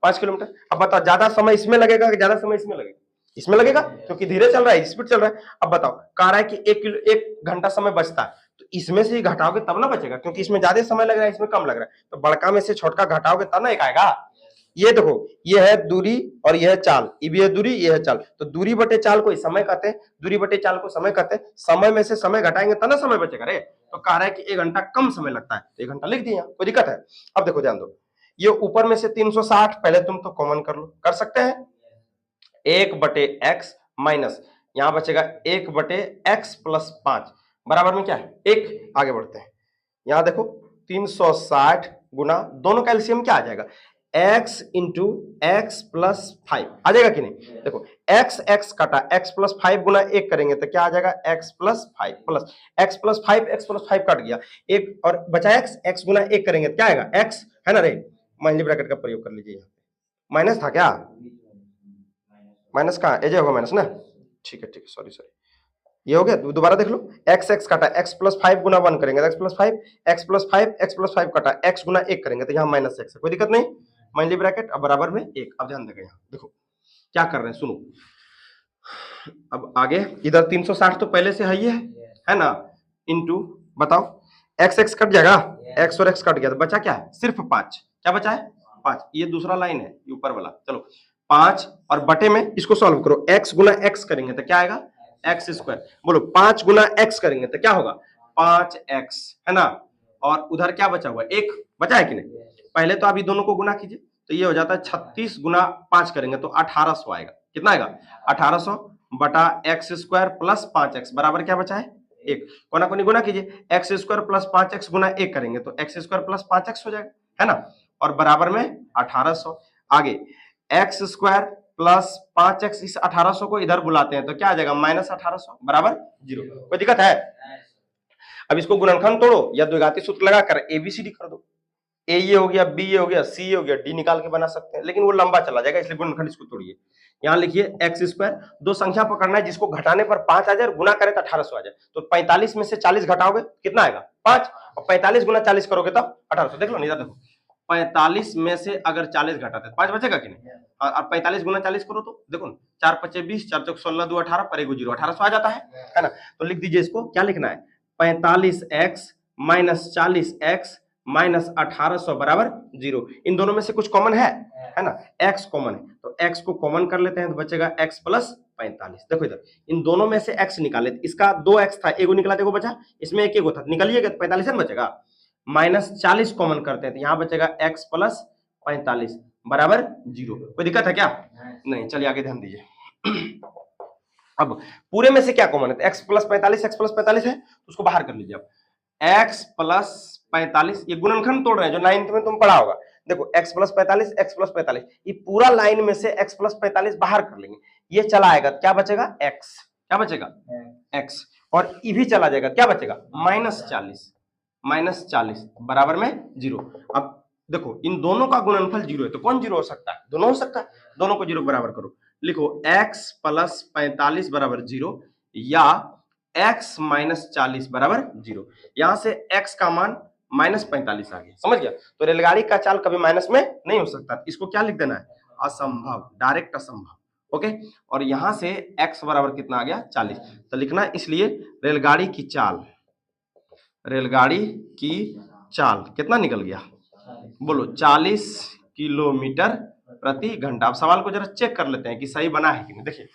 5 किलोमीटर। अब बताओ ज्यादा समय इसमें लगेगा कि ज्यादा समय इसमें लगेगा? इसमें लगेगा, क्योंकि धीरे चल रहा है, स्पीड चल रहा है। अब बताओ कह रहा है कि 1 घंटा समय बचता है, तो इसमें से ही घटाओगे तब ना बचेगा, क्योंकि इसमें ज्यादा समय लग रहा है, इसमें कम लग रहा है, तो बड़का में से छोटका घटाओगे तब ना एक आएगा। ये देखो, ये है दूरी और ये है चाल, ये भी है दूरी, ये है चाल, तो दूरी बटे चाल को समय कहते हैं, दूरी बटे चाल को समय कहते हैं। समय में से समय घटाएंगे तब ना समय बचेगा रे। तो कह रहा है कि 1 घंटा कम समय लगता है, तो 1 घंटा लिख दिया, कोई दिक्कत है? अब देखो ध्यान दो, ये ऊपर में से 360 पहले तुम तो कॉमन कर लो, कर सकते हैं। 1 बटे एक्स माइनस यहां बचेगा 1 बटे एक्स प्लस 5 बराबर में क्या है? 1। आगे बढ़ते हैं, यहां देखो 360 गुना दोनों का एलसीएम क्या आ जाएगा? x इंटू एक्स प्लस 5 आ जाएगा कि नहीं? देखो x x काटा, x प्लस 5 गुना 1 करेंगे तो क्या आ जाएगा? x plus 5 plus x plus 5 cut गया, एक और बचा x, x गुना 1 करेंगे तो क्या आएगा? x है ना रे, माइनस ब्रैकेट का प्रयोग कर लीजिए। यहाँ माइनस था क्या? माइनस कहाँ? एजे होगा माइनस ना, ठीक है, सॉरी ये हो गया। दोबारा देख लो, x x काटा, x प्लस 5 गुना 1 करेंगे तो x plus 5, x plus 5, x plus 5 काटा, x गुना 1 करेंगे तो यहाँ माइनस x है, कोई दिक्कत नहीं, माइनस ब्रैकेट अब बराबर में 1। अब ध्यान देगा, यहाँ देखो क्या कर रहे हैं, सुनो। अब आगे इधर 360 तो पहले से है ना, इंटू बताओ x x कट जाएगा, x और x कट गया तो बचा क्या है? सिर्फ 5। क्या बचा है? 5। ये दूसरा लाइन है, ऊपर वाला। चलो 5 और बटे में इसको सॉल्व करो, x गुना x करेंगे तो क्या आएगा? X square. बोलो 5 गुना x करेंगे तो क्या होगा? 5x है ना, और उधर क्या बचा हुआ? 1 बचा है कि नहीं? पहले तो अभी दोनों को गुना कीजिए तो ये हो जाता है 36 गुना 5 करेंगे तो 1800 आएगा। कितना आएगा? 1800 बटा एक्स स्क्वायर प्लस 5x बराबर क्या बचा है? 1। कोना कोनी गुना कीजिए, एक्स स्क्वायर प्लस 5x गुना 1 करेंगे तो एक्स स्क्वायर प्लस 5x हो जाएगा, है ना, और बराबर में 1800। आगे एक्स स्क्वायर प्लस 5x, इस 1800 को इधर बुलाते हैं तो क्या आ जाएगा? माइनस 1800 बराबर 0। कोई दिक्कत है? अब इसको गुणनखंड तोड़ो या द्विघाती सूत्र लगाकर एबीसीडी कर दो, ए ये हो गया, बी ये हो गया, सी ये हो गया, डी निकाल के बना सकते हैं, लेकिन वो लंबा चला जाएगा, इसलिए गुणनखंड इसको तोड़िए। यहाँ लिखिए एक्स स्क्वायर, दो संख्या पकड़ना है जिसको घटाने पर 5 आ जाए और गुना करे तो 1800 आ जाए, तो 45 में से 40 घटाओगे कितना आएगा? 5, और 45 गुना 40 करोगे तब 1800। देख लो, नहीं देखो 45 में से अगर 40 घटाते हैं 5 बचेगा कि नहीं? और 45 गुना 40 करो तो देखो ना, 4 पच्चे 20, 4 चौक 16, 2 18, पर 1 0, 1800 आ जाता है ना? तो लिख दीजिए इसको, क्या लिखना है? 45x माइनस 40x माइनस 1800 बराबर 0। इन दोनों में से कुछ कॉमन है ना? x कॉमन है, तो x को कॉमन कर लेते हैं तो बचेगा x प्लस 45। देखो इधर इन दोनों में से x निकाले, इसका 2x था, एगो निकला, देखो बचा, इसमें एक एगो था, निकालिएगा तो 45 है बचेगा। माइनस 40 कॉमन करते हैं तो यहाँ बचेगा x प्लस 45 बराबर 0। कोई दिक्कत है क्या? नहीं। चलिए आगे ध्यान दीजिए। अब पूरे में से क्या कॉमन है? तो x प्लस 45 है तो उसको बाहर कर लीजिए। अब x प्लस 45, ये गुणनखंड तोड़ रहे हैं जो 9th में तुम पढ़ा होगा। देखो x प्लस 45, ये पूरा लाइन में से x प्लस 45 बाहर कर लेंगे, ये चला आएगा, क्या बचेगा? x। क्या बचेगा? x। और ये भी चला जाएगा, क्या बचेगा? -40 बराबर में 0। अब देखो इन दोनों का गुणनफल 0 है तो कौन 0 हो सकता है? दोनों हो सकता है, दोनों को 0 बराबर करो। लिखो x प्लस 45 बराबर 0 या x माइनस 40 बराबर 0। यहां से x का मान -45 आ गया, समझ गया? तो रेलगाड़ी का चाल कभी माइनस में नहीं हो सकता, इसको क्या लिख देना है? असंभव, डायरेक्ट असंभव। ओके, और यहां से x बराबर कितना आ गया? 40। तो लिखना, इसलिए रेलगाड़ी की चाल कितना निकल गया? बोलो 40 किलोमीटर प्रति घंटा। अब सवाल को जरा चेक कर लेते हैं कि सही बना है कि नहीं। देखिए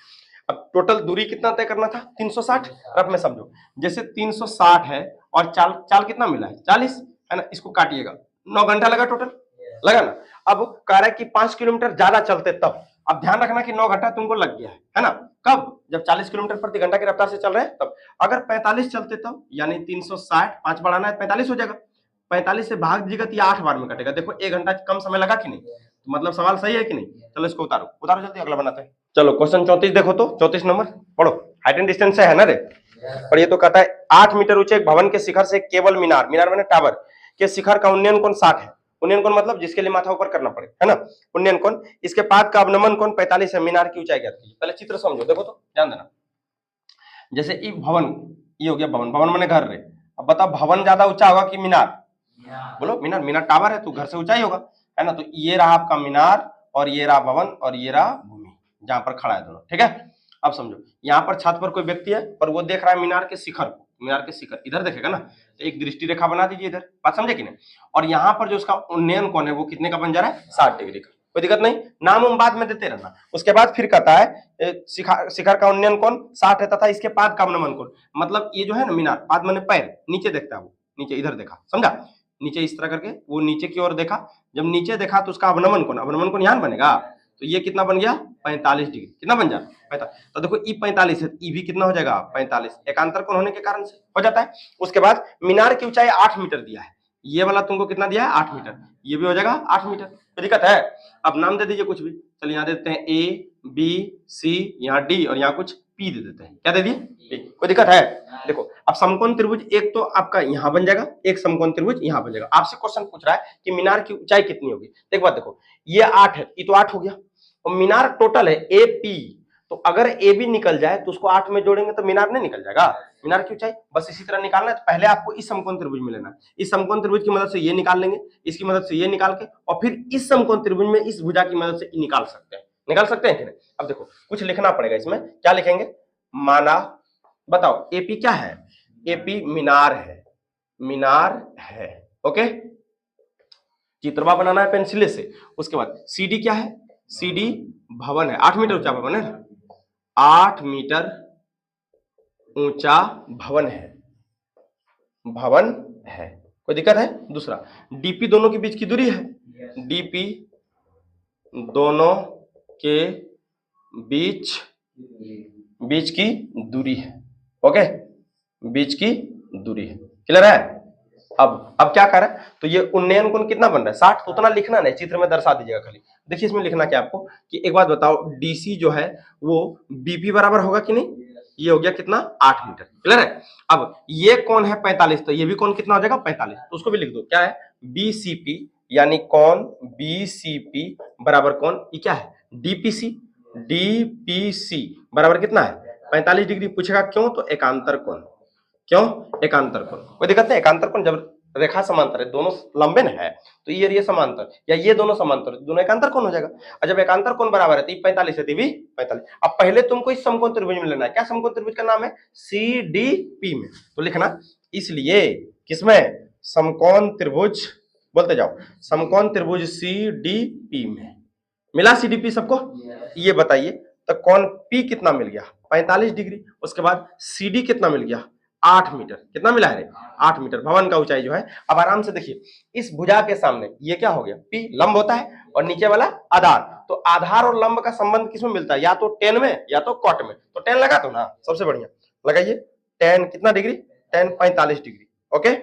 अब टोटल दूरी कितना तय करना था? 360। रफ में समझो, जैसे 360 है और चाल कितना मिला है? 40 है ना? इसको काटिएगा, 9 घंटा लगा टोटल, लगा ना? अब कह रहा है कि 5 किलोमीटर ज्यादा चलते तब। अब ध्यान रखना कि 9 घंटा तुमको लग गया है ना? कब? जब 40 किलोमीटर प्रति घंटा की रफ्तार से चल रहे हैं तब। अगर 45 चलते तब, यानी 360, 5 बढ़ाना है 45 हो जाएगा। 45 से भाग दीजिएगा तो ये 8 बार में कटेगा। देखो 1 घंटा कम समय लगा कि नहीं? तो मतलब सवाल सही है कि नहीं? चलो इसको उतारो जल्दी, अगला बनाते हैं। चलो क्वेश्चन 34 देखो तो, 34 नंबर पढ़ो। हाइट एंड डिस्टेंस से है ना रे? और ये तो कहता है 8 मीटर ऊंचे एक भवन के शिखर से केवल मीनार माने टावर के शिखर का उन्नयन कोण 60 है। उन्नयन कोण मतलब जिसके लिए माथा ऊपर करना पड़े, है ना? उन्नयन कोण। इसके पाद का अवनमन कोण 45 है। मीनार की ऊंचाई क्या थी? पहले चित्र समझो, देखो तो ध्यान देना। जैसे ये भवन, ये हो गया भवन, भवन माने घर रे। अब बताओ भवन ज्यादा ऊंचा होगा कि मीनार? बोलो मीनार टावर है तो घर से ऊंचाई होगा, है ना? तो ये रहा आपका मीनार और ये रहा भवन और ये रहा भूमि जहां पर खड़ा है दोनों, ठीक है? अब समझो, यहाँ पर छत पर कोई व्यक्ति है और वो देख रहा है मीनार के शिखर को। मीनार के शिखर इधर देखेगा ना, तो एक दृष्टि रेखा बना दीजिए इधर, बात समझे कि नहीं? और यहाँ पर जो उसका उन्नयन कोण है वो कितने का बन जा रहा है? 60 डिग्री का। कोई दिक्कत नहीं, नाम हम बाद में देते रहना। उसके बाद फिर कहता है शिखर का उन्नयन कोण 60 है तथा इसके पाद का अवनमन कोण, मतलब ये जो है ना मीनार, पाद माने पैर, नीचे देखता है वो, नीचे इधर देखा, समझा? नीचे इस तरह करके वो नीचे की ओर देखा, जब नीचे देखा तो उसका अवनमन कोण यहाँ बनेगा, तो ये कितना बन गया? 45 डिग्री। कितना बन जाए? 45। तो देखो ई 45 है, ई भी कितना हो जाएगा? 45। एकांतर कोण होने के कारण से हो जाता है। उसके बाद मीनार की ऊंचाई 8 मीटर दिया है, ये वाला तुमको कितना दिया है? 8 मीटर। ये भी हो जाएगा 8 मीटर। तो दिक्कत है? अब नाम दे दीजिए कुछ भी। चलिए यहाँ दे देते हैं ए बी सी, यहाँ डी और यहाँ कुछ पी दे देते हैं। क्या दे दिए? कोई दिक्कत है? देखो अब समकोण त्रिभुज एक तो आपका यहाँ बन जाएगा, एक समकोण त्रिभुज यहाँ बन जाएगा। आपसे क्वेश्चन पूछ रहा है कि मीनार की ऊंचाई कितनी होगी। एक बात देखो, ये 8 है, ये तो 8 हो गया, और मीनार टोटल है ए पी, तो अगर ए बी निकल जाए तो उसको 8 में जोड़ेंगे तो मीनार नहीं निकल जाएगा? मीनार की ऊंचाई बस इसी तरह निकालना है। तो पहले आपको इस समकोण त्रिभुज में लेना है, इस समकोण त्रिभुज की मदद से ये निकाल लेंगे, इसकी मदद से ये निकाल के, और फिर इस समकोण त्रिभुज में इस भुजा की मदद से निकाल सकते हैं कि नहीं? अब देखो कुछ लिखना पड़ेगा इसमें, क्या लिखेंगे? माना, बताओ एपी क्या है? एपी मीनार है, ओके? चित्रवा बनाना है पेंसिल से। उसके बाद सीडी क्या है? सीडी भवन है, 8 मीटर ऊंचा भवन है, 8 मीटर ऊंचा भवन है। कोई दिक्कत है? दूसरा डीपी दोनों के बीच की दूरी है, डीपी दोनों के बीच की दूरी है, ओके? बीच की दूरी है, क्लियर है? अब क्या कर रहा है? तो ये उन्नयन कोण कितना बन रहा है? 60। तो उतना लिखना नहीं, चित्र में दर्शा दीजिएगा खाली। देखिए इसमें लिखना क्या आपको कि एक बात बताओ, डीसी जो है वो बीपी बराबर होगा कि नहीं? ये हो गया कितना? 8 मीटर, क्लियर है? अब ये कौन है? 45, तो ये भी कौन कितना हो जाएगा? 45। तो उसको भी लिख दो, क्या है? बीसीपी, यानी कौन बीसीपी बराबर कौन, ये क्या है? डीपीसी बराबर कितना है? 45 डिग्री। पूछेगा क्यों? तो एकांतर कोण। क्यों? एकांतर कोण। कोई दिक्कत नहीं, एकांतर कोण जब रेखा समांतर है, दोनों लंबे ना है, तो ये समांतर या ये दोनों समांतर, दोनों एकांतर कोण हो जाएगा। और जब एकांतर कोण बराबर है तो 45 है, तो भी 45। अब पहले तुमको इस समकोण त्रिभुज में लेना है, क्या समकोण त्रिभुज का नाम है, CDP में, तो लिखना इसलिए किसमें, समकोण त्रिभुज, बोलते जाओ, समकोण त्रिभुज CDP में। मिला CDP सबको? ये बताइए तो कौन P कितना मिल गया, 45 डिग्री। उसके बाद CD कितना मिल गया, 8 मीटर। कितना मिला है, 8 मीटर। भवन का ऊंचाई जो है, अब आराम से देखिए, इस भुजा के सामने ये क्या हो गया, P लंब होता है और नीचे वाला आधार, तो आधार और लंब का संबंध किसमें मिलता है, या तो tan में या तो cot में। तो tan लगा दो ना, सबसे बढ़िया लगाइए। tan कितना degree, tan 45 degree. Okay,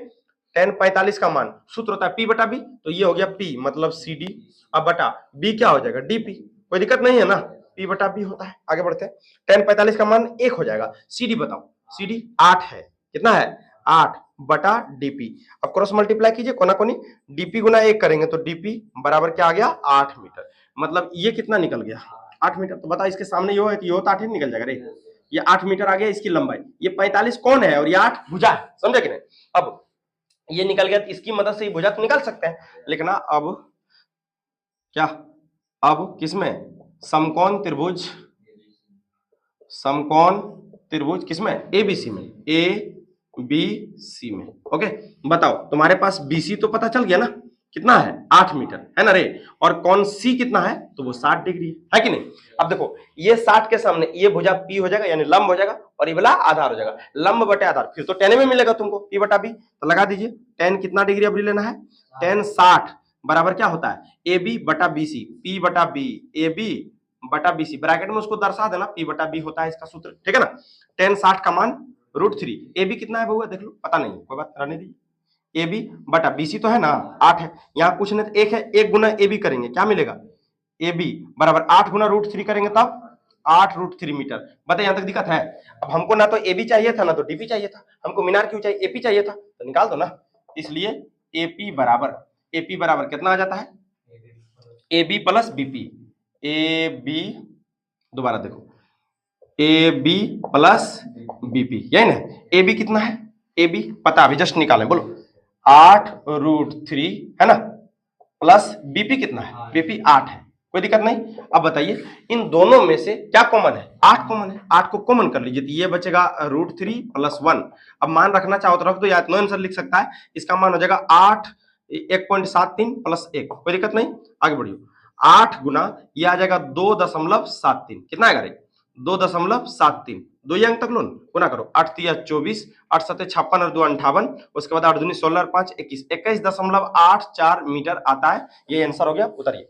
tan 45 का मान सूत्र होता है P बटा B, तो ये हो गया P मतलब CD, अब बटा B क्या हो जाएगा, DP। कोई दिक्कत नहीं है ना, P बटा B होता है। आगे बढ़ते हैं, tan 45 का मान 1 हो जाएगा। CD बताओ, CD 8 है, कितना है, 8 बटा DP। अब क्रॉस मल्टीप्लाई कीजिए, कोना कोनी, DP गुना 1 करेंगे तो DP बराबर क्या आ गया, 8 मीटर। मतलब ये कितना निकल गया, 8 मीटर। तो बता, इसके सामने ये है तो ये तो 8 ही निकल जाएगा रे, ये 8 मीटर आ गया इसकी लंबाई। ये 45 कौन है और ये 8 भुजा है, समझे कि नहीं। अब ये निकल गया तो इसकी मदद से ये भुजा तो निकाल सकते हैं, लिखना अब क्या, अब किसमें, समकोण त्रिभुज, समकोण त्रिभुज किसमें, ABC में, ABC में। ओके, बताओ तुम्हारे पास BC तो पता चल गया ना, कितना है, 8 मीटर है ना रे, और कौन C कितना है, तो वो 60 डिग्री है कि नहीं। अब देखो, ये 60 के सामने ये भुजा P हो जाएगा, यानी लंब हो जाएगा, और ये वाला आधार हो जाएगा, लंब बटे आधार, फिर तो tan में मिलेगा तुमको, P बटा B। तो लगा दीजिए, tan कितना डिग्री अब लेना है, tan 60 बराबर क्या होता है, AB बटा BC, P बटा B, AB बटा BC, ब्रैकेट में उसको दर्शा देना, P बटा B होता है इसका सूत्र, ठीक है ना। tan 60 का मान √3, AB कितना है बउआ, देख लो, पता नहीं, कोई बात रहने दीजिए। AB बटा BC तो है ना, 8 है, यहाँ कुछ नहीं तो 1 है, 1 गुना AB करेंगे, क्या मिलेगा, AB बराबर 8 गुना √3 करेंगे तब 8 √3 मीटर। बताइए यहाँ तक दिक्कत है। अब हमको ना तो AB चाहिए था ना तो DP चाहिए था, हमको मीनार क्यों चाहिए, AP चाहिए था, तो निकाल दो ना। इसलिए AP बराबर कितना आ जाता है, AB प्लस BP, AB दोबारा देखो, AB प्लस BP, यही ना। AB कितना है, AB पता अभी जस्ट निकालें, बोलो 8 √3 है ना, प्लस BP कितना है, BP 8 है, कोई दिक्कत नहीं। अब बताइए इन दोनों में से क्या कॉमन है, 8 कॉमन है, 8 को कॉमन कर लीजिए, तो ये बचेगा √3 प्लस 1। अब मान रखना चाहो तो रख दो, या नो आंसर लिख सकता है, इसका मान हो जाएगा 8 1.73 प्लस 1, कोई दिक्कत नहीं। आगे बढ़ियो, 8 गुना ये आ जाएगा 2.73, कितना आएगा रे, 2.73, 2 अंक तक लो, गुना करो, 8 3 24, 8 7 56 और 2 58, उसके बाद 8 दूनी 16 और 5 21, 21.84 मीटर आता है। ये आंसर हो गया, उतरिए।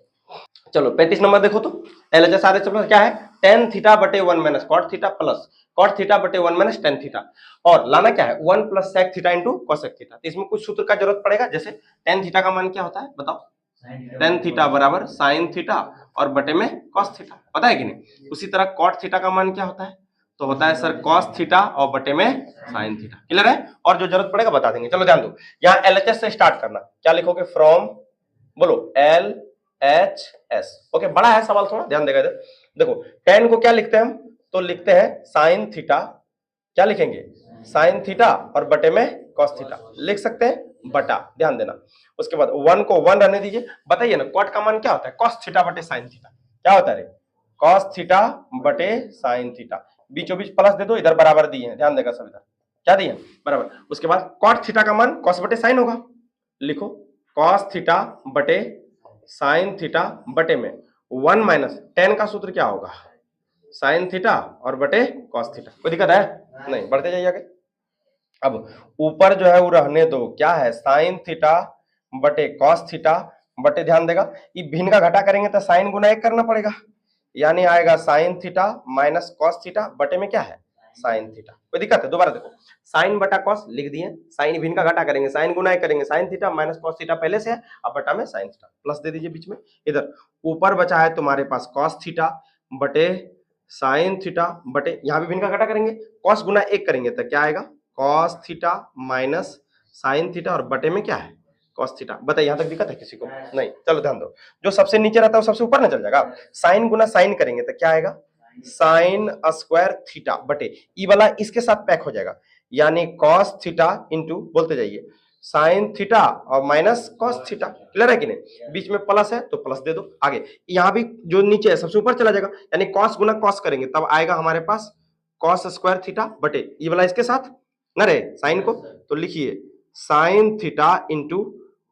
चलो 35 नंबर देखो तो, LHS RHS प्लस क्या है, tan थीटा बटे 1 minus cot theta plus cot theta बटे 1 माइनस tan थीटा, और लाना क्या है 1 plus sec theta into cosec theta. तो इसमें कुछ सूत्र का जरूरत पड़ेगा, जैसे tan थीटा का मान क्या होता है बताओ, tan थीटा बराबर sin थीटा और बटे में cos थीटा, पता है कि नहीं। उसी तरह cot थीटा का मान क्या होता है, तो होता है सर cos थीटा और बटे में sin थीटा। क्लियर है, और जो जरूरत पड़ेगा बता देंगे। चलो ध्यान दो, यहाँ LHS से स्टार्ट करना, क्या लिखोगे, फ्रॉम, बोलो LHS। ओके, बड़ा है सवाल, थोड़ा ध्यान देगा इधर। देखो tan को क्या लिखते हैं हम, तो लिखते हैं sin थीटा, क्या लिखेंगे, sin थीटा और बटे में cos थीटा, लिख सकते हैं बटा, ध्यान देना। उसके बाद 1 को 1 रहने दीजिए। बताइए ना cot का मान क्या होता है, cos थीटा बटे sin थीटा, क्या होता है रे, cos थीटा बटे sin थीटा। बीचों बीच प्लस दे दो, इधर बराबर दिए हैं, ध्यान देगा सब, इधर क्या दिए बराबर। उसके बाद cot थीटा का मान cos बटे sin होगा, लिखो cos थीटा बटे sin थीटा बटे में 1 माइनस tan का सूत्र क्या होगा, sin थीटा और बटे cos थीटा। कोई दिक्कत है नहीं, बढ़ते जाइए आगे। अब ऊपर जो है वो रहने दो, क्या है sin थीटा बटे cos थीटा बटे, ध्यान देगा ये भिन्न का घटा करेंगे तो sin गुना 1 करना पड़ेगा, यानी आएगा sin theta minus cos theta बटे में क्या है sin थीटा। कोई दिक्कत है, दोबारा देखो, sin बटा cos लिख दिए, sin भिन्न का घटा करेंगे, sin गुना 1 करेंगे, sin theta minus cos theta पहले से है, अब बटा में sin थीटा, प्लस दे दीजिए बीच में। इधर ऊपर बचा है तुम्हारे पास cos थीटा बटे sin थीटा बटे, यहाँ भी भिन्न का घटा करेंगे, cos गुना 1 करेंगे तो क्या आएगा cos theta minus sin theta और बटे में क्या है cos थीटा। बताइए यहाँ तक दिक्कत है किसी को नहीं। चलो ध्यान दो, जो सबसे नीचे रहता है वो सबसे ऊपर ना चल जाएगा। sin गुना sin करेंगे तो क्या आएगा sin स्क्वायर थीटा बटे ई वाला इसके साथ पैक हो जाएगा, यानी cos थीटा इंटू, बोलते जाइए साइन थीटा और माइनस कॉस थीटा। क्लियर है कि नहीं? बीच में प्लस है तो प्लस दे दो। आगे यहाँ भी जो नीचे है सबसे ऊपर चला जाएगा, यानी कॉस गुना कॉस करेंगे तब आएगा हमारे पास कॉस स्क्वायर थीटा बटे ये वाला इसके साथ न रहे साइन को, तो लिखिए sign theta into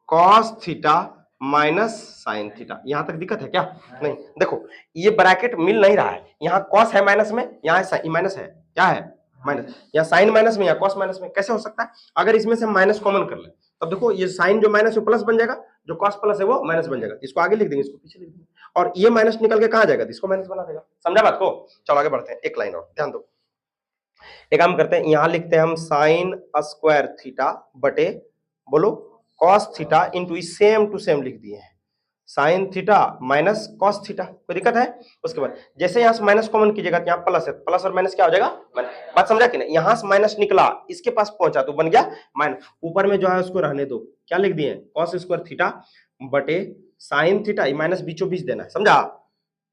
cos theta minus sign theta. यहां तक दिक्कत है क्या? नहीं। देखो ये ब्रैकेट मिल नहीं रहा है, यहाँ कॉस है माइनस में, यहाँ माइनस है, क्या है माइनस, यहाँ साइन माइनस में, यहाँ कॉस माइनस में। कैसे हो सकता है? अगर इसमें से माइनस कॉमन कर ले तब देखो ये साइन जो माइनस है प्लस बन जाएगा, जो कॉस प्लस है वो माइनस बन जाएगा। इसको आगे लिख देंगे, इसको पीछे लिख देंगे, और ये माइनस निकल के कहां जाएगा? इसको माइनस बना देगा। समझा बात को? चलो आगे बढ़ते हैं, एक लाइन और ध्यान दो। एक काम करते हैं, यहां लिखते हैं हम साइन स्क्वायर थीटा बटे बोलो cos theta into same to same लिख दिए हैं sine theta minus cos theta. कोई दिक्कत है? उसके बाद जैसे यहां से माइनस कॉमन कीजिएगा तो यहाँ प्लस है, प्लस और माइनस क्या हो जाएगा? बात समझा कि नहीं? यहां से माइनस निकला इसके पास पहुंचा तो बन गया माइनस, ऊपर में जो है उसको रहने दो। क्या लिख दिए? कॉस स्क्वायर थीटा बटे साइन थीटा, माइनस बीचों बीच देना है। समझा?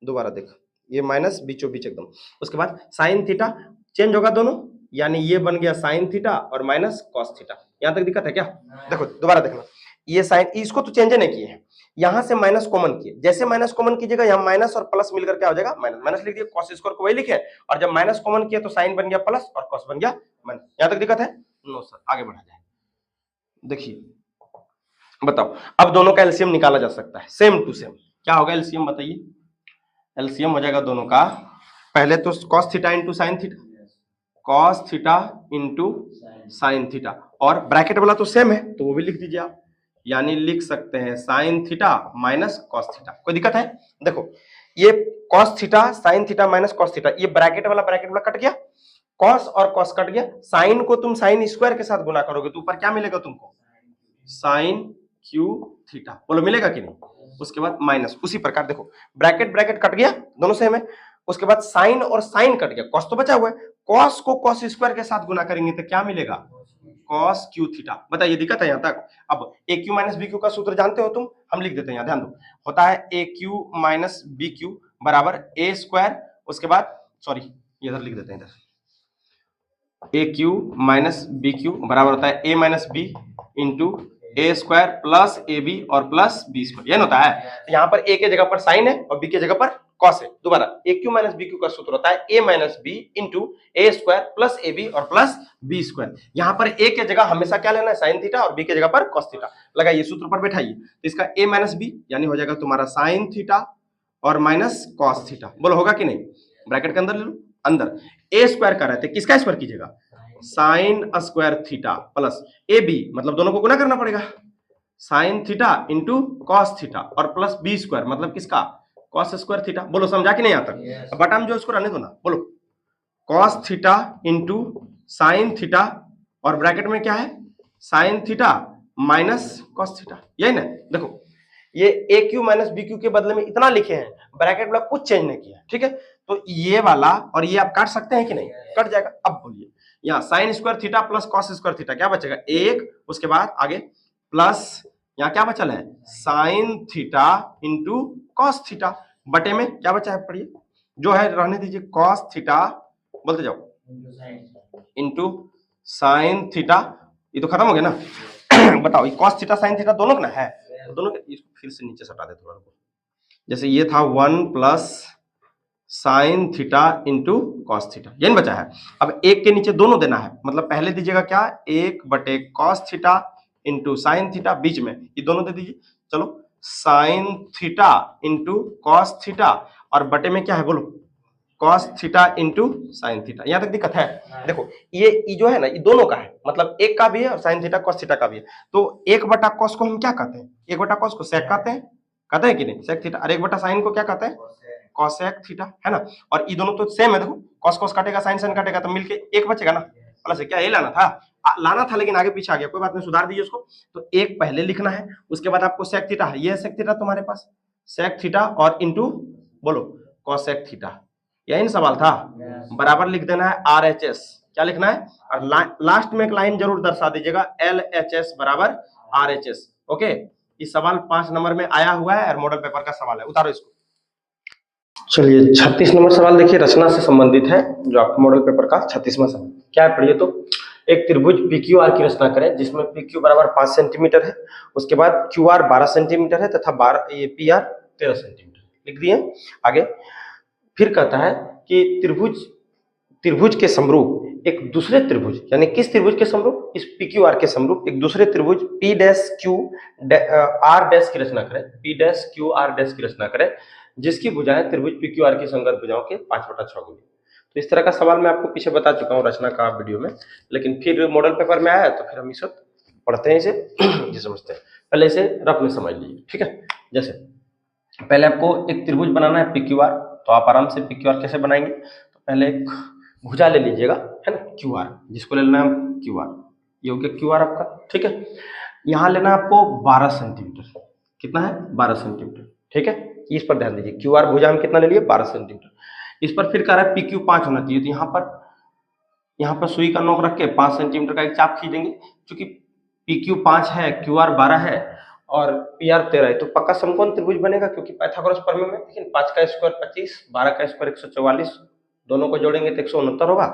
दोबारा देखो ये माइनस बीचों बीच एकदम। उसके बाद साइन थीटा चेंज होगा दोनों, यानी ये बन गया साइन थीटा और माइनस कॉस थीटा। यहां तक दिक्कत है क्या? देखो दोबारा देखना, ये साइन इसको तो चेंज नहीं किए हैं, यहां से माइनस कॉमन किए, जैसे माइनस कॉमन कीजिएगा यहाँ माइनस और प्लस मिलकर क्या हो जाएगा? माइनस। माइनस लिख दिया, कॉस स्क्वायर को वही लिखे, और जब माइनस कॉमन किया तो साइन बन गया प्लस और कॉस बन गया माइनस। यहां तक दिक्कत है? No sir. आगे बढ़ा जाए, देखिए बताओ अब दोनों का एलसीएम निकाला जा सकता है सेम टू सेम। क्या होगा एलसीएम बताइए? एलसीएम हो जाएगा दोनों का, पहले तो cos theta into sine theta, cos theta into sine theta, और ब्रैकेट वाला तो सेम है तो वो भी लिख दीजिए आप, यानी लिख सकते हैं sine theta minus cos theta. कोई दिक्कत है? देखो ये cos theta sine theta minus cos theta, ये ब्रैकेट वाला कट गया, कॉस और कॉस कट गया, साइन को तुम साइन स्क्वायर के साथ गुना करोगे तो ऊपर क्या मिलेगा तुमको? Sine cube theta. बोलो मिलेगा कि नहीं? उसके बाद माइनस, उसी प्रकार देखो ब्रैकेट ब्रैकेट कट गया, दोनों सेम है। उसके बाद साइन और साइन कट गया, कॉस तो बचा हुआ है, कॉस को कॉस स्क्वायर के साथ गुना करेंगे तो क्या मिलेगा? Cos Q theta. बताइए दिक्कत है यहाँ तक? अब ए क्यू माइनस बी क्यू का सूत्र जानते हो तुम, हम लिख देते हैं यहाँ, ध्यान दो। होता है ए क्यू माइनस बी क्यू बराबर ए स्क्वायर, उसके बाद सॉरी इधर लिख देते हैं, इधर A cube minus B cube बराबर होता है A minus B into A square plus A B और प्लस बी स्क्वायर। यह होता है, यहाँ पर ए के जगह पर साइन है और बी के जगह पर कॉस है। दोबारा A cube minus B cube का सूत्र होता है A minus B into A square plus A B और प्लस बी स्क्वायर। यहाँ पर ए के जगह हमेशा क्या लेना है? साइन थीटा, और बी के जगह पर कॉस थीटा। लगाइए सूत्र पर बैठाइए, तो इसका ए माइनस बी यानी हो जाएगा तुम्हारा साइन थीटा और माइनस कॉस थीटा। बोलो होगा कि नहीं? ब्रैकेट के अंदर ले लो, अंदर ए स्क्वायर कर रहे थे, किसका स्क्वायर कीजिएगा? Sine square theta plus A B, मतलब दोनों को गुना करना पड़ेगा, sine theta into cos theta और प्लस बी स्क्वायर मतलब किसका? Cos square theta. बोलो समझा कि नहीं यहाँ तक? बटा में जो इसको रहने दो ना, बोलो cos theta into sine theta और ब्रैकेट में क्या है? Sign theta minus cos theta, यही ना? देखो ये ए क्यू माइनस बी क्यू के बदले में इतना लिखे हैं, ब्रैकेट वाला कुछ चेंज नहीं किया, ठीक है? तो ये वाला और ये आप काट सकते हैं कि नहीं? कट जाएगा। अब बोलिए यहाँ sign square theta plus cos square theta क्या बचेगा? एक, उसके बाद आगे प्लस यहाँ क्या बचल है? Sign theta into cos theta बटे में क्या बचा है? पढ़िए, जो है रहने दीजिए, कॉस थीटा बोलते जाओ इंटू साइन थीटा। ये तो खत्म हो गया ना? बताओ ये कॉस थीटा साइन थीटा दोनों का ना है, दोनों के, इसको फिर से नीचे सटा दे थोड़ा, जैसे ये था 1 plus sign theta into cos theta, यही बचा है। अब एक के नीचे दोनों देना है, मतलब पहले दीजिएगा क्या? 1 बटे cos theta into sine theta, बीच में ये दोनों दे दीजिए। चलो sine theta into cos theta और बटे में क्या है? बोलो cos theta into sine theta. यहां तक दिक्कत है? देखो ये जो है ना, ये दोनों का है, मतलब एक का भी है और साइन थीटा कॉस थीटा का भी है। तो 1 बटा कॉस को हम क्या कहते हैं? 1 बटा कॉस को सेक कहते हैं कि नहीं? Sec theta. और 1 बटा साइन को क्या कहते हैं? कॉसेक थीटा, है ना? और ये दोनों तो सेम है, देखो कॉस कॉस काटेगा, साइन साइन काटेगा, तो मिलके एक बचेगा ना, प्लस क्या ये लाना था लेकिन आगे पीछे आ गया, कोई बात नहीं, सुधार दीजिए उसको। तो एक पहले लिखना है, उसके बाद आपको सेक थीटा है, ये है सेक थीटा तुम्हारे पास, सेक थीटा और इंटू बोलो कॉसेक थीटा, यही सवाल था। बराबर लिख देना है RHS, क्या लिखना है? और लास्ट में एक लाइन जरूर दर्शा दीजिएगा, LHS बराबर RHS। ओके, इस सवाल 5 नंबर में आया हुआ है और मॉडल पेपर का सवाल है, उतारो इसको। चलिए 36 नंबर सवाल देखिए, रचना से संबंधित है, जो आपके मॉडल पेपर का 36वां सवाल क्या है, पढ़िए तो। एक त्रिभुज PQR की रचना करें जिसमें PQ बराबर 5 सेंटीमीटर है, उसके बाद QR 12 सेंटीमीटर है तथा ये PR 13 सेंटीमीटर लिख दिए। आगे फिर कहता है कि त्रिभुज के समरूप एक दूसरे त्रिभुज, यानी किस त्रिभुज के समरूप, इस PQR के समरूप एक दूसरे त्रिभुज P-QR की रचना करें, P-QR की रचना करें जिसकी भुजाएं त्रिभुज PQR की संगत भुजाओं के 5/6 गुनी। तो इस तरह का सवाल मैं आपको पीछे बता चुका हूँ रचना का वीडियो में, लेकिन फिर मॉडल पेपर में आया तो फिर हम इसे पढ़ते हैं, इसे ये समझते हैं। पहले इसे रफ में समझ लीजिए, ठीक है। जैसे पहले आपको एक त्रिभुज बनाना है PQR, तो आप आराम से PQR कैसे बनाएंगे, तो पहले एक भुजा ले लीजिएगा, है ना, QR, जिसको ले लेना है QR, ये हो गया QR आपका, ठीक है। यहाँ लेना है आपको 12 सेंटीमीटर, कितना है 12 सेंटीमीटर, ठीक है। इस पर ध्यान दीजिए, QR भुजा में कितना ले लिए 12 सेंटीमीटर। इस पर फिर कह रहा है PQ 5 होना चाहिए, तो यहाँ पर सुई का नोक रख के 5 सेंटीमीटर का एक चाप खींचेंगे। क्योंकि PQ 5 है, QR 12 है और PR 13 है, तो पक्का समकोण त्रिभुज बनेगा, क्योंकि पाइथागोरस प्रमेय में देखिए 5 का स्क्वायर 25, 12 का स्क्वायर 144, दोनों को जोड़ेंगे तो 169 होगा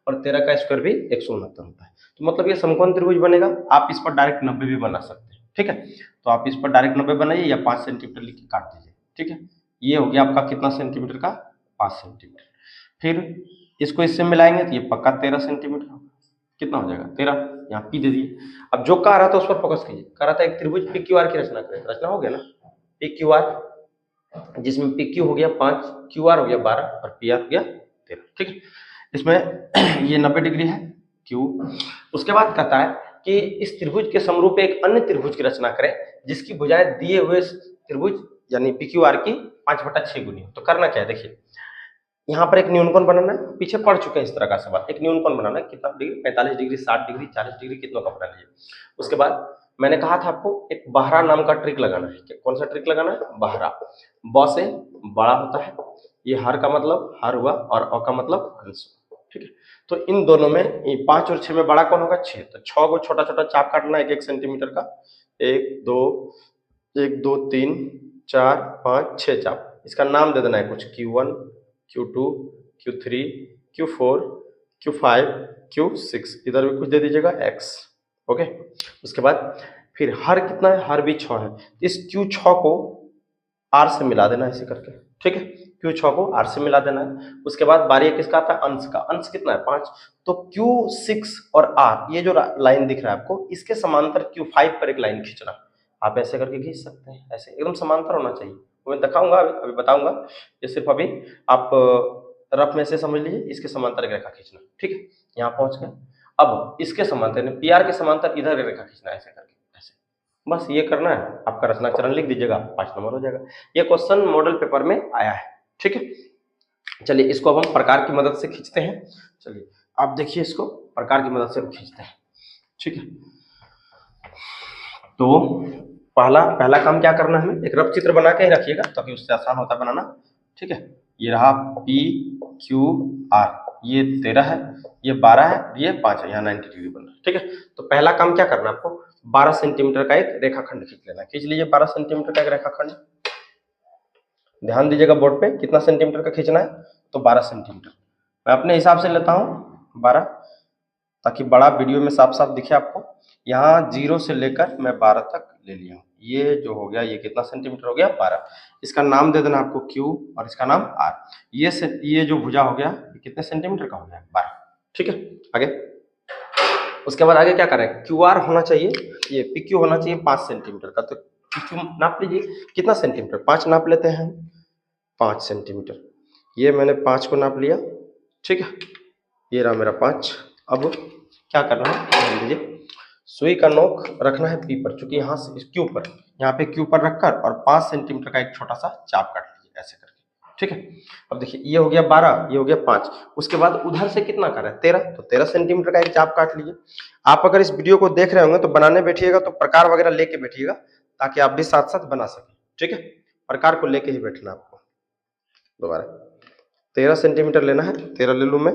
और 13 का स्क्वायर भी 169 होता है। तो मतलब ये समकोण त्रिभुज बनेगा। आप इस पर डायरेक्ट 90 भी बना सकते हैं, ठीक है। तो आप इस पर डायरेक्ट 90 बनाइए या 5 सेंटीमीटर लिख के काट दीजिए, ठीक है। ये हो गया आपका कितना सेंटीमीटर का, 5 सेंटीमीटर। फिर इसको इससे मिलाएंगे तो ये पक्का 13 सेंटीमीटर होगा, कितना हो जाएगा 13, यहाँ P दे दिए। अब जो कह रहा था उस पर फोकस कीजिए, कह रहा था एक त्रिभुज PQR की रचना करें, रचना हो गया ना PQR, जिसमें PQ हो गया 5, QR हो गया 12 और PR हो गया 13, ठीक है। इसमें ये 90 डिग्री है Q। उसके बाद कहता है कि इस त्रिभुज के समरूप एक अन्य त्रिभुज की रचना करें जिसकी भुजाएं दिए हुए त्रिभुज यानी PQR की 5/6 गुनी हो। तो करना क्या है, देखिए यहाँ पर एक न्यूनकोण बनाना है, पीछे पढ़ चुके हैं इस तरह का सवाल। एक न्यूनकोण बनाना है, कितना डिग्री, 45 डिग्री, 60 डिग्री, 40 डिग्री, कितना का बना लीजिए। उसके बाद मैंने कहा था आपको एक बाहरा नाम का ट्रिक लगाना है। कौन सा ट्रिक लगाना है, बाहरा। ब से बड़ा होता है, ये हर का मतलब हर हुआ और अ का मतलब अंश, ठीक है। तो इन दोनों में 5 और 6 में बड़ा कौन होगा, 6। तो 6 को छोटा छोटा चाप काटना है 1 सेंटीमीटर का, 1 2 3 4 5 6 चाप। इसका नाम दे देना है कुछ, Q1 Q2 Q3 Q4 Q5 Q6, इधर भी कुछ दे दीजिएगा X, ओके। उसके बाद फिर हर कितना है, हर भी 6 है। इस Q6 को R से मिला देना है ऐसे करके, ठीक है। Q6 को R से मिला देना है। उसके बाद बारी है किसका आता है, अंश का। अंश कितना है 5, तो Q6 और R, ये जो लाइन दिख रहा है आपको, इसके समांतर Q5 पर एक लाइन खींचना। आप ऐसे करके खींच सकते हैं, ऐसे एकदम समांतर होना चाहिए। मैं दिखाऊंगा, अभी बताऊंगा, ये सिर्फ अभी आप रफ में से समझ लीजिए। इसके समांतर एक रेखा खींचना, ठीक है। यहाँ पहुंच गए। अब इसके समांतर PR के समांतर इधर रेखा खींचना है ऐसे करके, ऐसे। बस ये करना है, आपका रचनाचरण लिख दीजिएगा, 5 नंबर हो जाएगा। ये क्वेश्चन मॉडल पेपर में आया है, ठीक है। चलिए इसको अब हम प्रकार की मदद से खींचते हैं। चलिए आप देखिए, इसको प्रकार की मदद से खींचते हैं, ठीक है। तो पहला काम क्या करना है, हमें एक रफ चित्र बना के ही रखिएगा ताकि उससे आसान होता है बनाना, ठीक है। ये रहा PQR, ये 13 है, ये 12 है, ये 5 है, यहाँ 90 डिग्री बन रहा है, ठीक है। तो पहला काम क्या करना है आपको, 12 सेंटीमीटर का एक रेखाखंड खींच लेना। खींच लीजिए 12 सेंटीमीटर का एक रेखाखंड। ध्यान दीजिएगा बोर्ड पे, कितना सेंटीमीटर का खींचना है, तो 12 सेंटीमीटर। मैं अपने हिसाब से लेता हूँ 12, ताकि बड़ा वीडियो में साफ साफ दिखे आपको। यहाँ 0 से लेकर मैं 12 तक ले लिया हूँ। ये जो हो गया, ये कितना सेंटीमीटर हो गया, 12। इसका नाम दे देना आपको Q और इसका नाम R। ये जो भुजा हो गया, ये कितने सेंटीमीटर का हो गया, 12, ठीक है। आगे उसके बाद आगे क्या करें, QR होना चाहिए, ये PQ होना चाहिए 5 सेंटीमीटर का। तो PQ नाप लीजिए, कितना सेंटीमीटर, 5 नाप लेते हैं, 5 सेंटीमीटर। ये मैंने 5 को नाप लिया, ठीक है। ये रहा मेरा 5। अब क्या करना है, ध्यान दीजिए, सुई का नोक रखना है P पर, चूंकि यहाँ से Q पर, यहाँ पे Q पर रखकर और 5 सेंटीमीटर का एक छोटा सा चाप काट लीजिए ऐसे करके, ठीक है। अब देखिए ये हो गया 12, ये हो गया 5। उसके बाद उधर से कितना कर रहा है 13, तो 13 सेंटीमीटर का एक चाप काट लीजिए। आप अगर इस वीडियो को देख रहे होंगे तो बनाने बैठिएगा तो प्रकार वगैरह लेके बैठिएगा, ताकि आप भी साथ साथ बना सकें, ठीक है। प्रकार को लेके ही बैठना आपको। दोबारा 13 सेंटीमीटर लेना है, 13 ले लूँ मैं,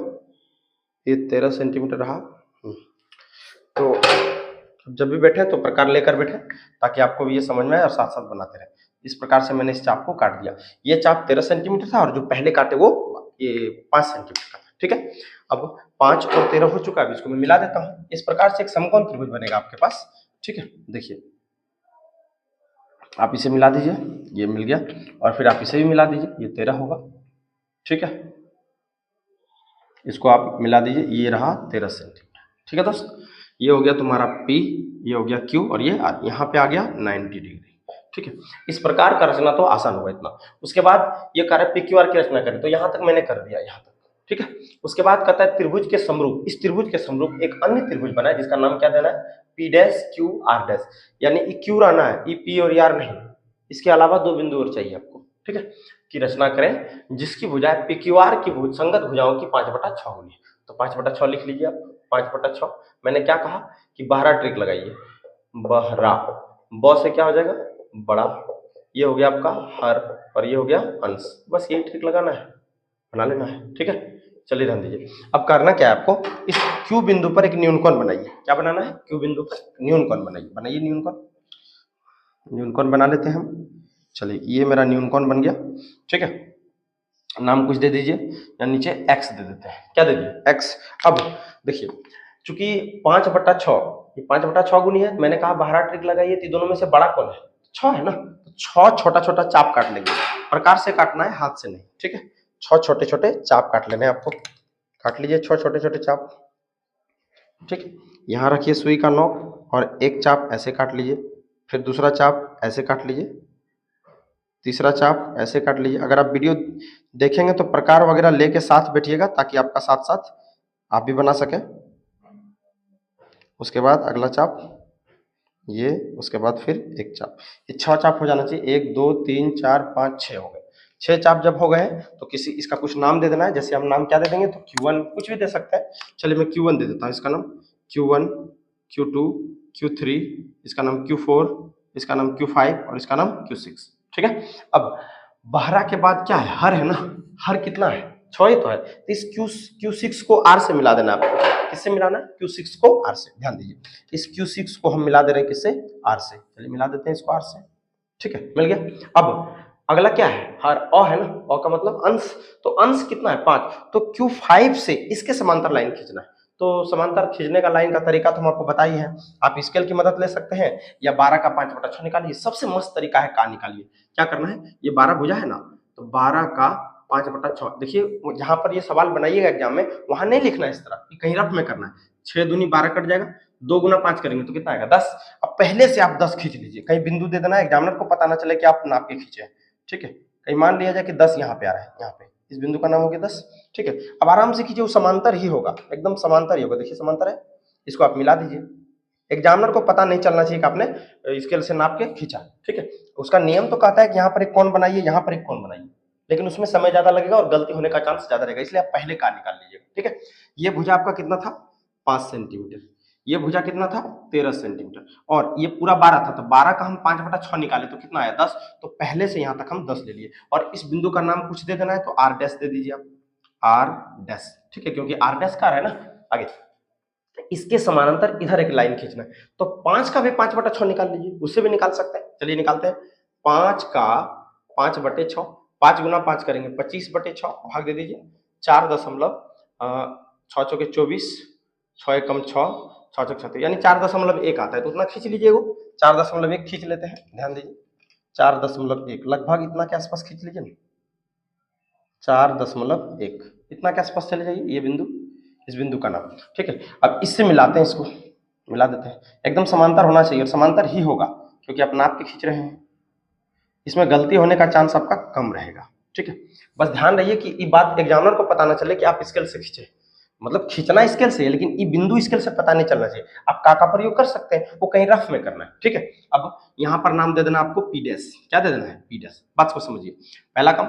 ये 13 सेंटीमीटर रहा। तो जब भी बैठे तो प्रकार लेकर बैठे, ताकि आपको भी ये समझ में आए और साथ साथ बनाते रहे। इस प्रकार से मैंने इस चाप को काट दिया। ये चाप 13 सेंटीमीटर था और जो पहले काटे वो ये 5 सेंटीमीटर का था, ठीक है। अब 5 और 13 हो चुका है, इसको मैं मिला देता हूँ। इस प्रकार से एक समकोण त्रिभुज बनेगा आपके पास, ठीक है। देखिए आप इसे मिला दीजिए, ये मिल गया, और फिर आप इसे भी मिला दीजिए, ये 13 होगा, ठीक है। इसको आप मिला दीजिए, ये रहा 13 सेंटीमीटर, ठीक है दोस्त। ये हो गया तुम्हारा P, ये हो गया Q, और ये यहाँ पे आ गया 90 डिग्री, ठीक है। इस प्रकार का रचना तो आसान होगा इतना। उसके बाद ये कह रहा है PQR की रचना करें, तो यहाँ तक मैंने कर दिया, यहाँ तक, ठीक है। उसके बाद कहता है त्रिभुज के समरूप, इस त्रिभुज के समरूप एक अन्य त्रिभुज बना है जिसका नाम क्या देना है, P dash Q R dash, यानी Q रहना है, E P और R नहीं। इसके अलावा 2 बिंदु और चाहिए आपको, ठीक है, की रचना करें जिसकी भुजाएं PQR की संगत भुजाओं की 5/6 होनी है। तो 5/6 लिख लीजिए आप, 5/6। मैंने क्या कहा कि बहरा ट्रिक लगाइए, बहरा, ब से क्या हो जाएगा, बड़ा, ये हो गया आपका हर, और ये हो गया अंश। बस यही ट्रिक लगाना है, बना लेना है, ठीक है। चलिए ध्यान दीजिए, अब करना क्या है आपको, इस Q बिंदु पर एक न्यूनकोण बनाइए। क्या बनाना है, Q बिंदु पर न्यूनकोण बनाइए, बनाइए न्यूनकोण, न्यूनकोण बना लेते हैं हम। चलिए ये मेरा न्यूनकोण बन गया, ठीक है। नाम कुछ दे दीजिए, या नीचे x दे देते हैं, क्या दे दिए, x। अब देखिए चूंकि 5/6, ये 5/6 गुनी है, मैंने कहा बाहरा ट्रिक लगाइए, तो दोनों में से बड़ा कौन है, 6 है ना। तो 6 छोटा छोटा चाप काट लेंगे, प्रकार से काटना है, हाथ से नहीं, ठीक है। 6 छोटे छोटे चाप काट लेने हैं आपको, काट लीजिए 6 छोटे छोटे चाप, ठीक है। यहाँ रखिए सुई का नोक, और एक चाप ऐसे काट लीजिए, फिर दूसरा चाप ऐसे काट लीजिए, तीसरा चाप ऐसे काट लीजिए। अगर आप वीडियो देखेंगे तो प्रकार वगैरह लेके साथ बैठिएगा, ताकि आपका साथ साथ आप भी बना सकें। उसके बाद अगला चाप ये, उसके बाद फिर एक चाप, ये 6 चाप हो जाना चाहिए। 1 2 3 4 5 6 हो गए। 6 चाप जब हो गए तो किसी इसका कुछ नाम दे देना है। जैसे हम नाम क्या दे देंगे, तो Q1 कुछ भी दे सकते हैं। चलिए मैं Q1 दे देता हूँ, इसका नाम Q1, Q2, Q3, इसका नाम Q4, इसका नाम Q5 और इसका नाम Q6, ठीक है। अब बहरा के बाद क्या है, हर है ना, हर कितना है, 6 ही तो है। तो इस Q6 को R से मिला देना आपको। किससे मिलाना है, Q6 को R से। ध्यान दीजिए, इस Q6 को हम मिला दे रहे हैं किससे, R से। चलिए मिला देते हैं इसको R से, ठीक है, मिल गया। अब अगला क्या है, हर अ है ना, अ का मतलब अंश। तो अंश कितना है, 5। तो Q5 से इसके समांतर लाइन खींचना है। तो समांतर खींचने का लाइन का तरीका तो हम आपको बताइए है। आप स्केल की मदद ले सकते हैं, या 12 का 5/6 निकालिए। सबसे मस्त तरीका है का निकालिए। क्या करना है, ये 12 भुजा है ना, तो 12 का 5/6। देखिए जहां पर ये सवाल बनाइएगा एग्जाम में, वहां नहीं लिखना है इस तरह, कहीं रफ में करना है। 6 दूनी 12 कट जाएगा, 2 गुना 5 करेंगे तो कितना आएगा, 10। अब पहले से आप 10 खींच लीजिए, कहीं बिंदु दे देना, एग्जामिनर को पता ना चले कि आप नाप के खींचे, ठीक है। कहीं मान लिया जाए कि 10 यहाँ पे आ रहा है, यहाँ पे इस बिंदु का नाम हो गया 10, ठीक है। अब आराम से कीजिए, वो समांतर ही होगा, एकदम समांतर ही होगा। देखिए समांतर है, इसको आप मिला दीजिए। एग्जामिनर को पता नहीं चलना चाहिए कि आपने स्केल से नाप के खींचा, ठीक है। उसका नियम तो कहता है कि यहाँ पर एक कोण बनाइए, यहाँ पर एक कोण बनाइए, लेकिन उसमें समय ज्यादा लगेगा और गलती होने का चांस ज्यादा रहेगा, इसलिए आप पहले का निकाल लीजिएगा, ठीक है। ये भुजा आपका कितना था, 5 सेंटीमीटर। ये भुजा कितना था, 13 सेंटीमीटर। और ये पूरा 12 था, तो 12 का हम 5/6 निकाले तो कितना आया, 10। तो पहले से यहाँ तक हम 10 ले लिए, और इस बिंदु का नाम कुछ दे देना है, तो R डैश दे दीजिए आप, R डैश, ठीक है, क्योंकि R डैश का है ना आगे। इसके समानांतर इधर एक लाइन खींचना है, तो 5 का भी 5/6 निकाल लीजिए, उससे भी निकाल सकते हैं। चलिए निकालते हैं। 5 का 5/6, 5 गुना 5 करेंगे 25/6, भाग दे दीजिए 4.6 चौके 24, 6 एकम 6, 6 चौक 36, यानी 4.1 आता है। तो उतना खींच लीजिए, वो 4.1 खींच लेते हैं। ध्यान दीजिए 4.1 लगभग इतना के आसपास खींच लीजिए ना, 4.1 इतना के आसपास चले जाइए, ये बिंदु, इस बिंदु का नाम, ठीक है। अब इससे मिलाते हैं, इसको मिला देते हैं। एकदम समांतर होना चाहिए, और समांतर ही होगा क्योंकि आप नाप के खींच रहे हैं, इसमें गलती होने का चांस आपका कम रहेगा, ठीक है। बस ध्यान रहिए कि ये बात एग्जामिनर को पता ना चले कि आप स्केल से खींचे, मतलब खींचना स्केल से है, लेकिन ये बिंदु स्केल से पता नहीं चलना चाहिए। आप का प्रयोग कर सकते हैं, वो कहीं रफ में करना है, ठीक है। अब यहाँ पर नाम दे देना आपको P डैश। क्या दे देना है, P डैश। बात को समझिए, पहला काम,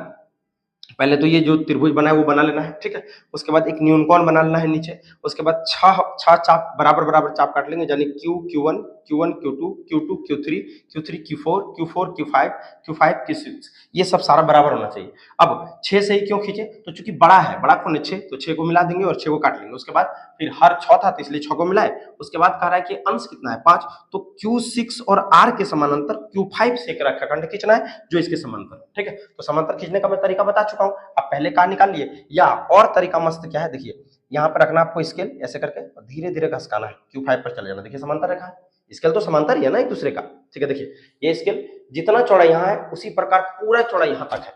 पहले तो ये जो त्रिभुज बना है वो बना लेना है, ठीक है। उसके बाद एक न्यूनकोण बना लेना है नीचे। उसके बाद 6 चाप बराबर बराबर चाप काट लेंगे, यानी Q1, Q1 Q2, Q2 Q3, Q3 Q4, Q4 Q5, Q5 Q6, ये सब सारा बराबर होना चाहिए। अब 6 से ही क्यों खींचे, तो चूंकि बड़ा है, बड़ा कौन है 6, तो 6 को मिला देंगे और 6 को काट लेंगे। उसके बाद फिर हर 6 था, तो इसलिए 6 को मिलाए। उसके बाद कह रहा है कि अंश कितना है, 5, तो Q6 और R के समानांतर Q5 से एक रेखाखंड खींचना है जो इसके समांतर, ठीक है। तो समांतर खींचने का मैं तरीका बता चुका चुका हूँ, अब पहले का निकाल लिए। या और तरीका मस्त क्या है, देखिए यहाँ पर रखना आपको स्केल ऐसे करके और धीरे धीरे घसकाना है, Q5 पर चले जाना। देखिए समांतर रेखा है, स्केल तो समांतर ही है ना एक दूसरे का, ठीक है। देखिए ये स्केल जितना चौड़ा यहाँ है उसी प्रकार पूरा चौड़ा यहाँ तक है,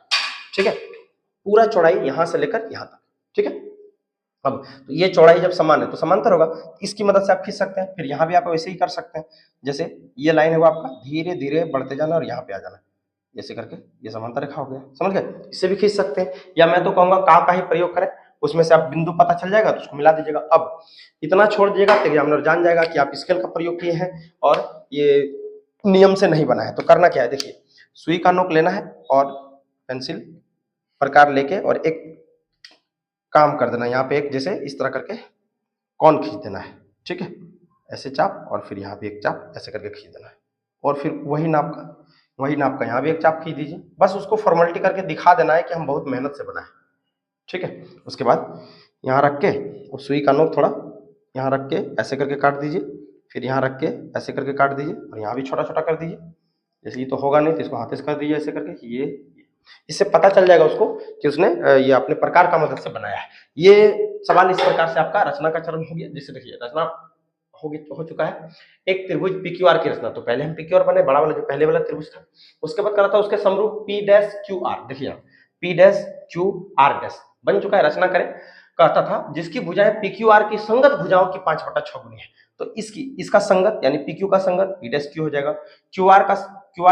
ठीक है, पूरा चौड़ाई यहाँ से लेकर यहाँ तक, ठीक है। अब तो ये चौड़ाई जब समान है तो समांतर होगा, इसकी मदद से आप खींच सकते हैं। फिर यहाँ भी आप वैसे ही कर सकते हैं, जैसे ये लाइन है वो आपका धीरे धीरे बढ़ते जाना और यहाँ पे आ जाना, जैसे करके ये समांतर रेखा हो गया, समझ गए। इससे भी खींच सकते हैं, या मैं तो कहूंगा का ही प्रयोग करें, उसमें से आप बिंदु पता चल जाएगा तो उसको मिला दीजिएगा। अब इतना छोड़ दीजिएगा तो एग्जामिनर जान जाएगा कि आप स्केल का प्रयोग किए हैं और ये नियम से नहीं बना है। तो करना क्या है, देखिए सुई का नोक लेना है और पेंसिल प्रकार लेके और एक काम कर देना, यहाँ पे एक जैसे इस तरह करके कौन खींच देना है, ठीक है, ऐसे चाप और फिर यहाँ भी एक चाप ऐसे करके खींच देना है, और फिर वही नाप का यहाँ भी एक चाप खींच दीजिए। बस उसको फॉर्मेलिटी करके दिखा देना है कि हम बहुत मेहनत से बनाए, ठीक है। उसके बाद यहाँ रख के उस सुई का नोक थोड़ा यहाँ रख के ऐसे करके काट दीजिए, फिर यहाँ रख के ऐसे करके काट दीजिए और यहाँ भी छोटा छोटा कर दीजिए। जैसे ये तो होगा नहीं तो इसको हाथ से कर दीजिए ऐसे करके, ये इससे पता चल जाएगा उसको कि उसने ये अपने प्रकार का मदद से बनाया है। ये सवाल इस प्रकार से आपका रचना का चरण हो गया। जैसे देखिए रचना हो चुका है, एक त्रिभुज PQR की रचना। तो पहले हम PQR बने, बड़ा वाला जो पहले वाला त्रिभुज था, उसके बाद करा था उसके समरूप P-QR। देखिए P-QR बन चुका है, रचना करें। कहता था जिसकी भुजाएं PQR की संगत भुजाओं की 5/6 गुनी है, तो इसका संगत यानी PQ का संगत P' हो जाएगा, QR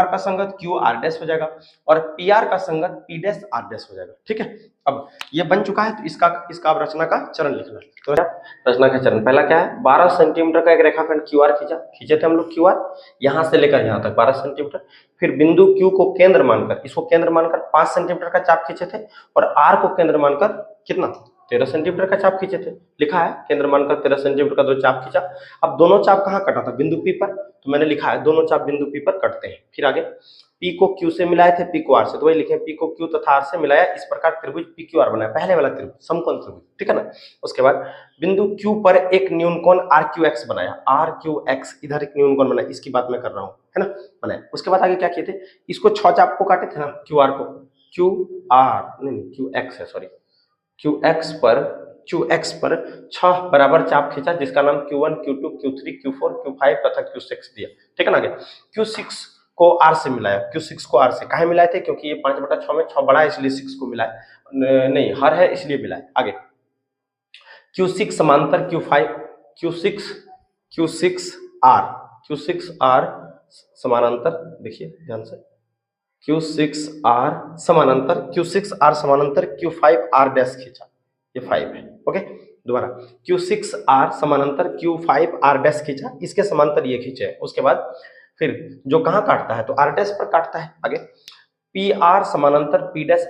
का संगत QR' हो जाएगा और PR का संगत P'R' हो जाएगा, ठीक है। अब ये बन चुका है तो इसका अब रचना का चरण लिखना है। तो रचना का चरण पहला क्या है, 12 सेंटीमीटर का एक रेखाखंड QR खींचे थे हम लोग, QR यहाँ से लेकर यहाँ तक 12 सेंटीमीटर। फिर बिंदु Q को केंद्र मानकर, इसको केंद्र मानकर 5 सेंटीमीटर का चाप खींचे थे और R को केंद्र मानकर कितना 13 सेंटीमीटर का चाप खींचे थे। लिखा है केंद्र मानकर 13 सेंटीमीटर का दो चाप खींचा। अब दोनों चाप कहाँ कटा था, बिंदु P पर, तो मैंने लिखा है दोनों चाप बिंदु P पर कटते हैं। फिर आगे P को Q से मिलाए थे, P को R से, तो वही लिखे P को Q तथा R से मिलाया, इस प्रकार त्रिभुज PQR बना, पहले वाला त्रिभुज, समकोण त्रिभुज, ठीक है ना। उसके बाद बिंदु Q पर एक न्यूनकोण RQX बनाया, RQX इधर एक न्यूनकोण बनाया, इसकी बात मैं कर रहा हूँ, है ना, बनाया। उसके बाद आगे क्या किए थे, इसको 6 चाप को काटे थे ना, QR को QX है, सॉरी QX पर 6 बराबर चाप खींचा, जिसका नाम Q1 Q2 Q3 Q4 Q5 तथा Q6 दिया, ठीक है ना। आगे Q6 को R से मिलाया, Q6 को R से काहे मिलाए थे, क्योंकि ये 5/6 में 6 बड़ा है इसलिए 6 को मिलाया, नहीं हर है इसलिए मिलाया। आगे Q6 समांतर Q6R समानांतर, देखिए ध्यान से, Q6R समानांतर Q5R' खींचा, ये 5 है, ओके। दोबारा Q6R समानांतर Q5R' खींचा, इसके समांतर ये खींचे। उसके बाद फिर जो कहाँ काटता है तो R' पर काटता है। आगे PR समानांतर P'-R'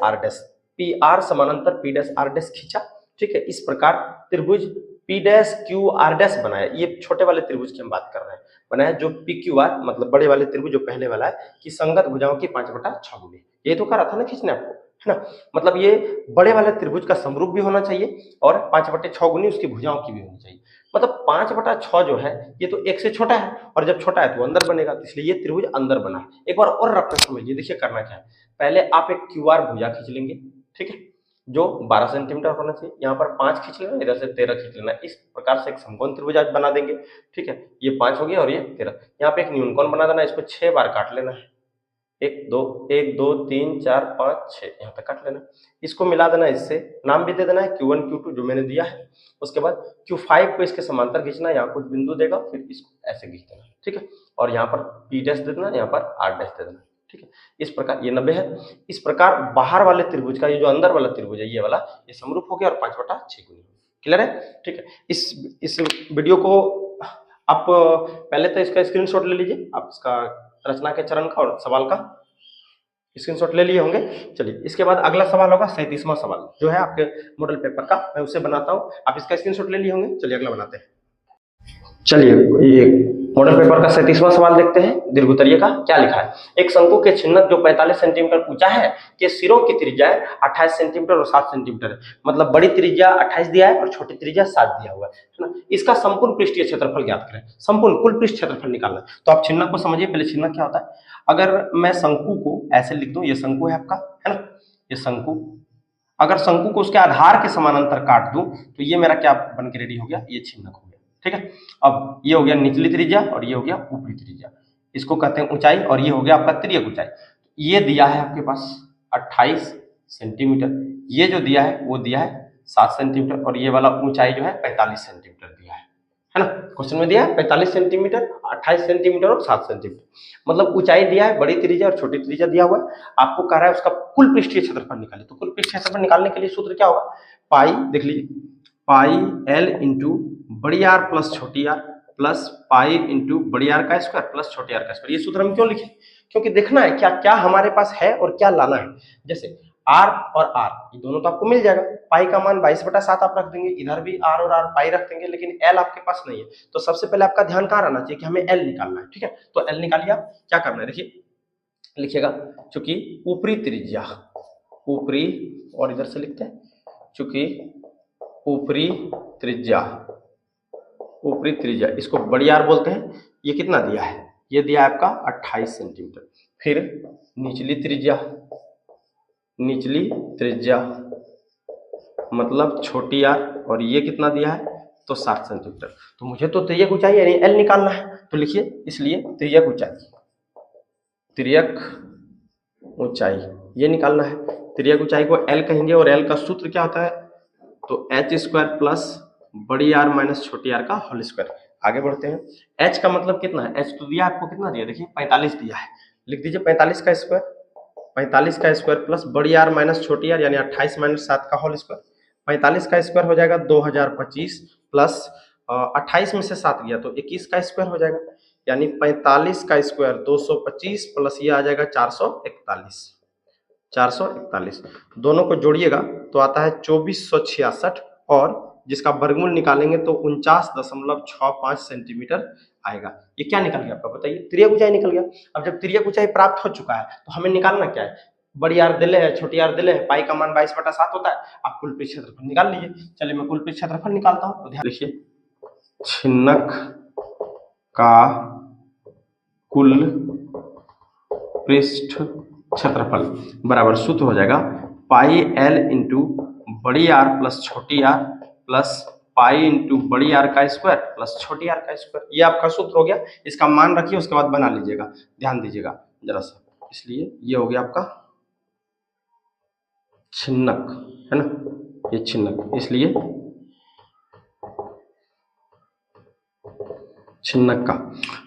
खींचा, ठीक है। इस प्रकार त्रिभुज P'-QR' बनाया। ये छोटे वाले त्रिभुज की हम बात कर रहे हैं, बनाया जो PQR मतलब बड़े वाले त्रिभुज जो पहले वाला है कि संगत भुजाओं की 5/6 गुनी, ये तो करा था ना खींचने आपको, है ना। मतलब ये बड़े वाले त्रिभुज का समरूप भी होना चाहिए और 5/6 गुनी उसकी भुजाओं की भी होनी चाहिए। मतलब 5/6 जो है ये तो 1 से छोटा है और जब छोटा है तो अंदर बनेगा, तो इसलिए ये त्रिभुज अंदर बना है। एक बार और रखना समझिए, देखिए करना क्या है, पहले आप एक QR भुजा खींच लेंगे, ठीक है, जो 12 सेंटीमीटर होना चाहिए, यहाँ पर 5 खींच लेना, इधर से 13 खींच लेना, इस प्रकार से एक समकोण त्रिभुज बना देंगे, ठीक है। ये 5 हो गया और ये 13, यहाँ पे एक न्यूनकोण बना देना, इसको 6 बार काट लेना है, 1 2 3 4 5 6 यहाँ तक काट लेना, इसको मिला देना, इससे नाम भी दे देना है Q1 Q2 जो मैंने दिया है। उसके बाद Q5 को इसके समांतर खींचना, यहाँ कुछ बिंदु देगा, फिर इसको ऐसे खींच देना, ठीक है, और यहाँ पर P' दे देना, यहाँ पर R' दे देना, ठीक है। इस प्रकार ये 90 है। इस प्रकार बाहर वाले त्रिभुज का ये जो अंदर वाला त्रिभुज है ये वाला, ये समरूप हो गया और 5/6 गुनी, क्लियर है, ठीक है। इस वीडियो को आप पहले तो इसका स्क्रीनशॉट ले लीजिए, आप इसका रचना के चरण का और सवाल का स्क्रीनशॉट ले लिए होंगे। चलिए इसके बाद अगला सवाल होगा 37वां सवाल जो है आपके मॉडल पेपर का, मैं उसे बनाता हूँ, आप इसका स्क्रीनशॉट ले लिए होंगे। चलिए अगला बनाते हैं। चलिए ये मॉडल पेपर का 37वां सवाल देखते हैं। दीर्घोत्तरीय का क्या लिखा है, एक शंकु के छिन्नक जो 45 सेंटीमीटर ऊंचा है के सिरों की त्रिज्या 28 सेंटीमीटर और 7 सेंटीमीटर है, मतलब बड़ी त्रिज्या 28 दिया है और छोटी त्रिज्या 7 दिया हुआ है ना। इसका संपूर्ण पृष्ठीय क्षेत्रफल ज्ञात करें, संपूर्ण कुल पृष्ठ क्षेत्रफल निकालना है। तो आप छिन्नक को समझिए, पहले छिन्नक क्या होता है। अगर मैं शंकु को ऐसे लिख दूं, ये शंकु है आपका, है ना, ये शंकु, अगर शंकु को उसके आधार के समानांतर काट दूं तो ये मेरा क्या बन के रेडी हो गया, ये छिन्नक हो गया। ठीक है, अब ये हो गया निचली त्रिज्या और ये हो गया ऊपरी त्रिज्या, इसको कहते हैं ऊंचाई, और ये हो गया आपका तिर्यक ऊंचाई। ये दिया है आपके पास 28 सेंटीमीटर, ये जो दिया है वो दिया है 7 सेंटीमीटर, और ये वाला ऊंचाई जो है 45 सेंटीमीटर दिया है ना। क्वेश्चन में दिया है 45 सेंटीमीटर, 28 सेंटीमीटर और 7 सेंटीमीटर, मतलब ऊंचाई दिया है, बड़ी त्रिज्या और छोटी त्रिज्या दिया हुआ है। आपको कह रहा है उसका कुल पृष्ठीय क्षेत्रफल निकालिए, तो कुल पृष्ठीय क्षेत्रफल निकालने के लिए सूत्र क्या होगा, पाई, देख लीजिए, पाई एल इंटू बड़ी आर प्लस छोटी आर प्लस पाई इंटू बड़ी आर का स्क्वायर प्लस छोटी आर का स्क्वायर। ये सूत्र हम क्यों लिखे, क्योंकि देखना है क्या क्या हमारे पास है और क्या लाना है। जैसे r और r ये दोनों तो आपको मिल जाएगा, पाई का मान 22/7 आप रख देंगे, इधर भी r और r पाई रख देंगे, लेकिन l आपके पास नहीं है, तो सबसे पहले आपका ध्यान कहाँ रहना चाहिए कि हमें l निकालना है। ठीक है, तो l निकालिए, आप क्या करना है देखिए, लिखिएगा चूंकि ऊपरी त्रिज्या, ऊपरी, और इधर से लिखते हैं चूंकि ऊपरी त्रिज्या, ऊपरी त्रिज्या इसको बड़ी आर बोलते हैं, ये कितना दिया है, ये दिया है आपका 28 सेंटीमीटर। फिर निचली त्रिज्या, निचली त्रिज्या मतलब छोटी आर, और ये कितना दिया है तो 7 सेंटीमीटर। तो मुझे तो तिर्यक ऊंचाई यानी एल निकालना है, तो लिखिए इसलिए तिर्यक ऊंचाई, तिर्यक ऊंचाई ये निकालना है। तिर्यक ऊंचाई को एल कहेंगे, और एल का सूत्र क्या होता है, तो एच स्क्वायर प्लस बड़ी आर माइनस छोटी आर का होल स्क्वायर। आगे बढ़ते हैं, एच का मतलब कितना है, एच तो दिया आपको, कितना दिया देखिए 45 दिया है, लिख दीजिए 45 का स्क्वायर, 45 का स्क्वायर प्लस बड़ी आर माइनस छोटी आर यानी 28 माइनस 7 का होल स्क्वायर। 45 का स्क्वायर हो जाएगा 2025 प्लस 28 में से 7 गया तो 21 का स्क्वायर हो जाएगा, यानी 45 का स्क्वायर 225 प्लस ये आ जाएगा 441, 441 दोनों को जोड़िएगा तो आता है 2466, और जिसका वर्गमूल निकालेंगे तो 49.65 सेंटीमीटर आएगा। ये क्या निकल गया आपका बताइए, तिर्यक ऊंचाई निकल गया। अब जब तिर्यक ऊंचाई प्राप्त हो चुका है तो हमें निकालना क्या है, बड़ी आर दिले है, छोटी आर दिले है, पाई का मान 22/7 होता है, आप कुल पृष्ठ क्षेत्रफल निकाल लीजिए। चलिए मैं कुल पृष्ठ क्षेत्रफल निकालता हूँ, तो ध्यान देखिए, छिन्नक का कुल पृष्ठ क्षेत्रफल बराबर सूत्र हो जाएगा पाई एल इंटू बड़ी आर प्लस छोटी आर प्लस पाई इंटू बड़ी आर का स्क्वायर प्लस छोटी आर का स्क्वायर। ये आपका सूत्र हो गया, इसका मान रखिए, उसके बाद बना लीजिएगा, ध्यान दीजिएगा जरा सा। इसलिए ये हो गया आपका छिन्नक, है ना, ये छिन्नक, इसलिए छिन्नक का,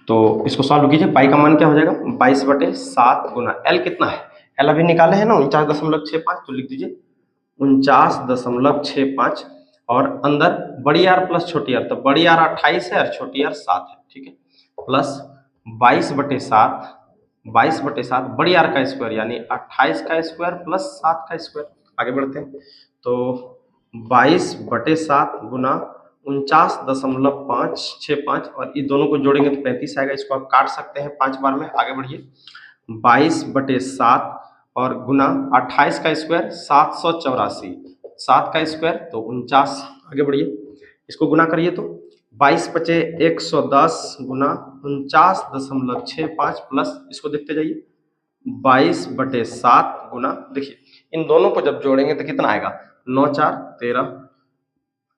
तो इसको सॉल्व कीजिए। पाई का मान क्या हो जाएगा 22/7 गुना एल कितना है, एल अभी निकाले हैं ना 49.65, तो लिख दीजिए 49.65, और अंदर बड़ी आर प्लस छोटी आर, तो बड़ी आर 28 है और छोटी आर 7 है, ठीक है, प्लस 22/7, 22/7 बड़ी आर का स्क्वायर यानी 28 का स्क्वायर प्लस 7 का स्क्वायर। आगे बढ़ते हैं, तो 22/7 गुना 49.565, और ये दोनों को जोड़ेंगे तो 35 आएगा, इसको आप काट सकते हैं 5 बार में। आगे बढ़िए, 22/7 और गुना 28 का स्क्वायर 784, 7 का स्क्वायर तो 49। आगे बढ़िए, इसको गुना करिए तो 22/110 गुना 49.65 प्लस, इसको देखते जाइए 22/7 गुना, देखिए इन दोनों को जब जोड़ेंगे तो कितना आएगा, 9 4 13,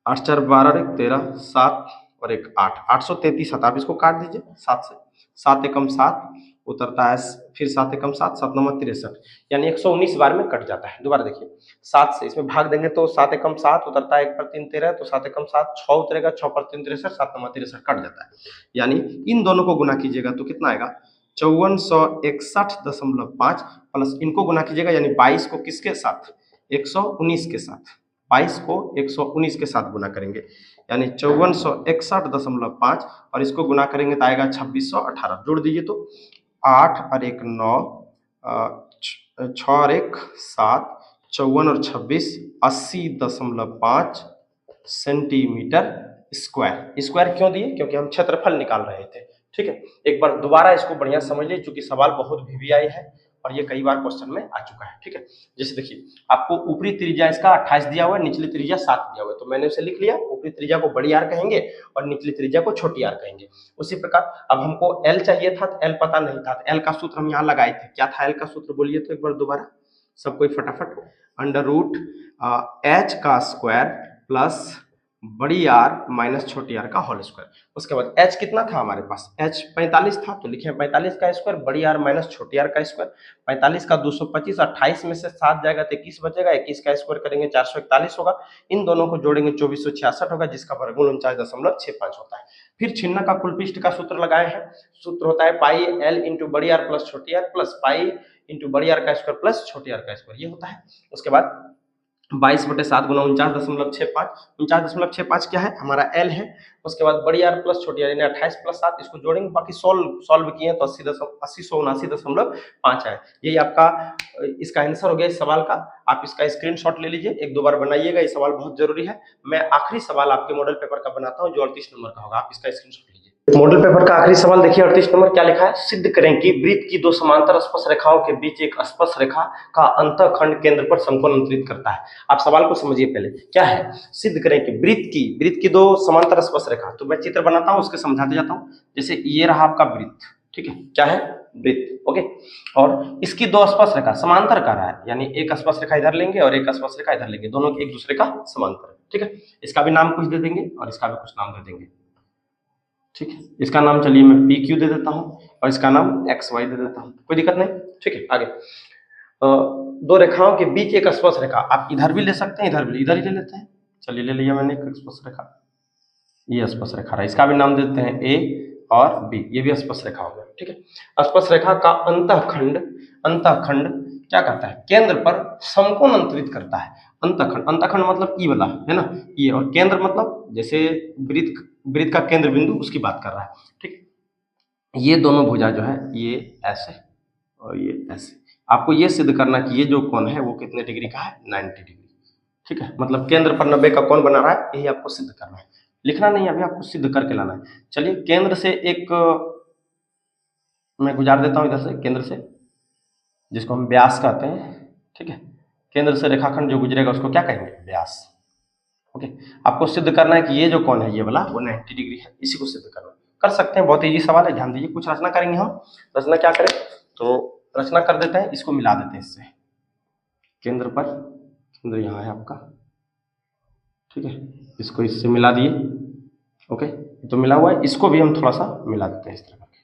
8 4 12 13, 7 और 1 8, 833 आता है। आप इसको काट दीजिए 7 से, 7 एकम 7 उतरता है, फिर 7 एकम 7, 7 9 63, यानी 119 बार में कट जाता है। दोबारा देखिए, 7 से इसमें भाग देंगे तो 7 एकम 7 उतरता है, 1 पर 3 13, तो 7 एकम 7 6 उतरेगा, 6 पर 3 63, 7 9 63 कट जाता है। यानी इन दोनों को गुना कीजिएगा तो कितना आएगा 5461.5 प्लस इनको गुना कीजिएगा यानी 22 को किसके साथ 119 के साथ, 22 को 119 के साथ गुना करेंगे यानी 5461.5, और इसको गुना करेंगे तो आएगा 2618। जोड़ दीजिए तो 8 और 1 9, 6 और 1 7, 54 और 26 80.5 सेंटीमीटर स्क्वायर। स्क्वायर क्यों दिए, क्योंकि हम क्षेत्रफल निकाल रहे थे। ठीक है, एक बार दोबारा इसको बढ़िया समझ लीजिए, क्योंकि सवाल बहुत वीवीआई है और ये कई बार क्वेश्चन में आ चुका है। ठीक है, जैसे देखिए आपको ऊपरी त्रिज्या इसका 28 दिया हुआ है, निचली त्रिज्या 7 दिया हुआ है, तो मैंने उसे लिख लिया, ऊपरी त्रिज्या को बड़ी आर कहेंगे और निचली त्रिज्या को छोटी आर कहेंगे। उसी प्रकार अब हमको एल चाहिए था, तो एल पता नहीं था, तो एल का सूत्र हम यहाँ लगाए थे, क्या था एल का सूत्र बोलिए तो एक बार दोबारा सब कोई फटाफट। अंडर रूट एच का स्क्वायर प्लस बड़ी आर माइनस छोटी आर का होल स्क्वायर। उसके बाद एच कितना था हमारे पास, एच 45 था, तो लिखे 45 का स्क्वायर बड़ी आर माइनस छोटी आर का स्क्वायर। 45 का 225, 28 में से 7 जाएगा तो 21 बचेगा, 21 का स्क्वायर करेंगे 441 होगा, इन दोनों को जोड़ेंगे 2466 होगा, जिसका वर्गमूल 49.65 होता है। फिर छिन्ना का कुलपिष्ट का सूत्र लगाए हैं, सूत्र होता है पाई एल इंटू बड़ी आर प्लस छोटी आर प्लस पाई इंटू बड़ी आर का स्क्वायर प्लस छोटी आर का स्क्वायर, ये होता है। उसके बाद 22/7 गुना 49.65, 49.65 क्या है हमारा एल है। उसके बाद बड़ी आर प्लस छोटी आर यानी 28 + 7, इसको जोड़ेंगे, बाकी सॉल्व किए तो 80,179.5 आए। यही आपका इसका आंसर हो गया इस सवाल का। आप इसका स्क्रीनशॉट ले लीजिए, 1-2 बार बनाइएगा, ये सवाल बहुत जरूरी है। मैं आखिरी सवाल आपके मॉडल पेपर का बनाता हूँ जो 38 नंबर का होगा, आप इसका स्क्रीनशॉट लीजिए। मॉडल पेपर का आखिरी सवाल देखिए, 38 नंबर क्या लिखा है, सिद्ध करें कि वृत्त की दो समांतर स्पर्श रेखाओं के बीच एक स्पर्श रेखा का अंतःखंड केंद्र पर समकोण अंतरित करता है। आप सवाल को समझिए पहले, क्या है, सिद्ध करें कि वृत्त की दो समांतर स्पर्श रेखा, तो मैं चित्र बनाता हूं, उसके समझाते जाता हूं। जैसे ये रहा आपका वृत्त, ठीक है, क्या है, वृत्त, ओके, और इसकी दो स्पर्श रेखा समांतर कर रहा है, यानी एक स्पर्श रेखा इधर लेंगे और एक स्पर्श रेखा इधर लेंगे, दोनों एक दूसरे का समांतर, ठीक है। इसका भी नाम कुछ दे देंगे और इसका भी कुछ नाम दे देंगे, ठीक है। इसका नाम चलिए मैं पी क्यू दे देता हूं और इसका नाम एक्स वाई दे देता हूं, कोई दिक्कत नहीं, ठीक है। आगे दो रेखाओं के बीच एक स्पर्श रेखा, आप इधर भी ले सकते हैं, इधर ही ले लेते हैं, चलिए ले लिया मैंने एक स्पर्श रेखा, ये स्पर्श रेखा रहा, इसका भी नाम देते हैं ए और बी, ये भी स्पर्श रेखा हो गया, ठीक है। स्पर्श रेखा का अंतःखंड क्या करता है, केंद्र पर समकोण अंतरित करता है। अंतःखंड मतलब ई वाला है ना, ये, और केंद्र मतलब जैसे वृत्त का केंद्र बिंदु, उसकी बात कर रहा है, ठीक। ये दोनों भुजा जो है ये ऐसे और ये ऐसे, आपको ये सिद्ध करना कि ये जो कोण है वो कितने डिग्री का है, 90 डिग्री, ठीक है। मतलब केंद्र पर 90 का कोण बना रहा है, यही आपको सिद्ध करना है, लिखना नहीं, अभी आपको सिद्ध करके लाना है। चलिए केंद्र से एक मैं गुजार देता हूं इधर से, केंद्र से, जिसको हम व्यास कहते हैं, ठीक है। केंद्र से रेखाखंड जो गुजरेगा उसको क्या कहेंगे, व्यास, ओके। आपको सिद्ध करना है कि ये जो कोण है ये वाला वो 90 डिग्री है, इसी को सिद्ध करना कर सकते हैं, बहुत इजी सवाल है, ध्यान दीजिए। कुछ रचना करेंगे हम, रचना क्या करें, तो रचना कर देते हैं, इसको मिला देते हैं इससे, केंद्र पर, केंद्र यहाँ है आपका, ठीक है, इसको इससे मिला दिए, ओके, तो मिला हुआ है, इसको भी हम थोड़ा सा मिला देते हैं इस तरह करके,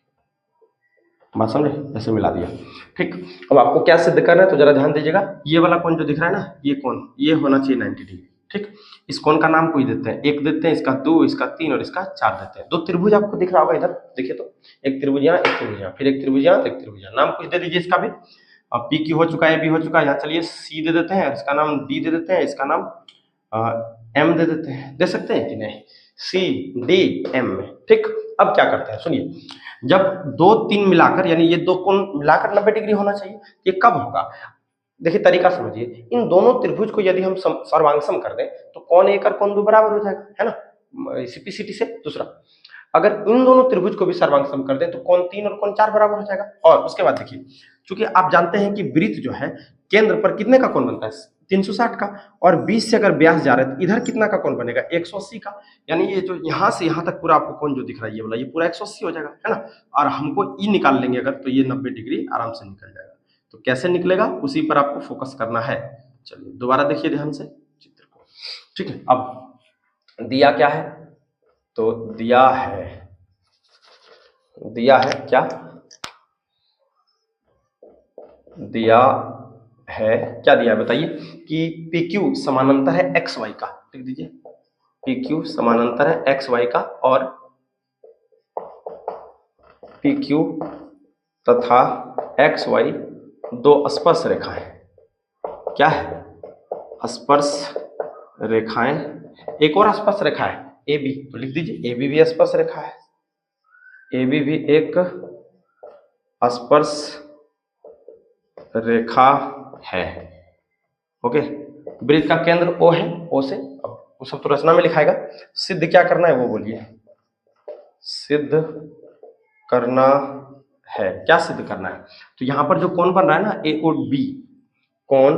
बात समझे, ऐसे मिला दिया, ठीक। अब आपको क्या सिद्ध करना है तो जरा ध्यान दीजिएगा, ये वाला कोण जो दिख रहा है ना, ये कोण ये होना चाहिए 90 डिग्री, ठीक। इस कोण का नाम कोई देते हैं, एक देते हैं, इसका 2, इसका 3 और इसका 4 देते हैं। दो त्रिभुज आपको दिख रहा होगा इधर, देखिए तो, एक त्रिभुज यहाँ, एक त्रिभुज यहाँ, फिर एक त्रिभुज यहाँ, एक त्रिभुज यहाँ, नाम कुछ दे दीजिए इसका भी। अब पी क्यू हो चुका है, बी हो चुका है, यहाँ चलिए सी दे देते हैं, इसका नाम डी दे देते हैं, इसका नाम एम दे देते हैं, दे सकते हैं कि नहीं, सी डी एम में, ठीक। अब क्या करते हैं सुनिए, जब 2, 3 मिलाकर, यानी ये दो कोण मिलाकर 90 डिग्री होना चाहिए, ये कब होगा, देखिए तरीका समझिए, इन दोनों त्रिभुज को यदि हम सर्वांगसम कर दें तो कोण 1 और कोण 2 बराबर हो जाएगा, है ना, सीपीसीटी से। दूसरा, अगर इन दोनों त्रिभुज को भी सर्वांगसम कर दें तो कोण 3 और कोण 4 बराबर हो जाएगा। और उसके बाद देखिए, चूंकि आप जानते हैं कि वृत्त जो है केंद्र पर कितने का कोण बनता है, 360 का, और 20 से अगर व्यास जा रहे हैं तो इधर कितना का कोण बनेगा, 180 का, यानी ये जो यहाँ से यहाँ तक पूरा आपको कोण जो दिख रहा है ये वाला, ये पूरा 180 हो जाएगा, है ना। और हमको ई निकाल लेंगे अगर, तो ये 90 डिग्री आराम से निकल जाएगा। तो कैसे निकलेगा उसी पर आपको फोकस करना है। चलिए दोबारा देखिए ध्यान से चित्र को, ठीक है। अब दिया क्या है, तो दिया है क्या, दिया है क्या, दिया बताइए कि PQ समानांतर है XY का, लिख दीजिए, PQ समानांतर है XY का, और PQ तथा XY दो स्पर्श रेखाएं, क्या है, स्पर्श रेखाएं, एक और स्पर्श रेखा है AB, तो लिख दीजिए AB भी स्पर्श रेखा है, AB भी एक स्पर्श रेखा है, ओके। वृत्त का केंद्र O है, O से, अब वो सब तो रचना में लिखाएगा। सिद्ध क्या करना है वो बोलिए, सिद्ध करना है, क्या सिद्ध करना है, तो यहाँ पर जो कोण बन रहा है ना AOB, कोण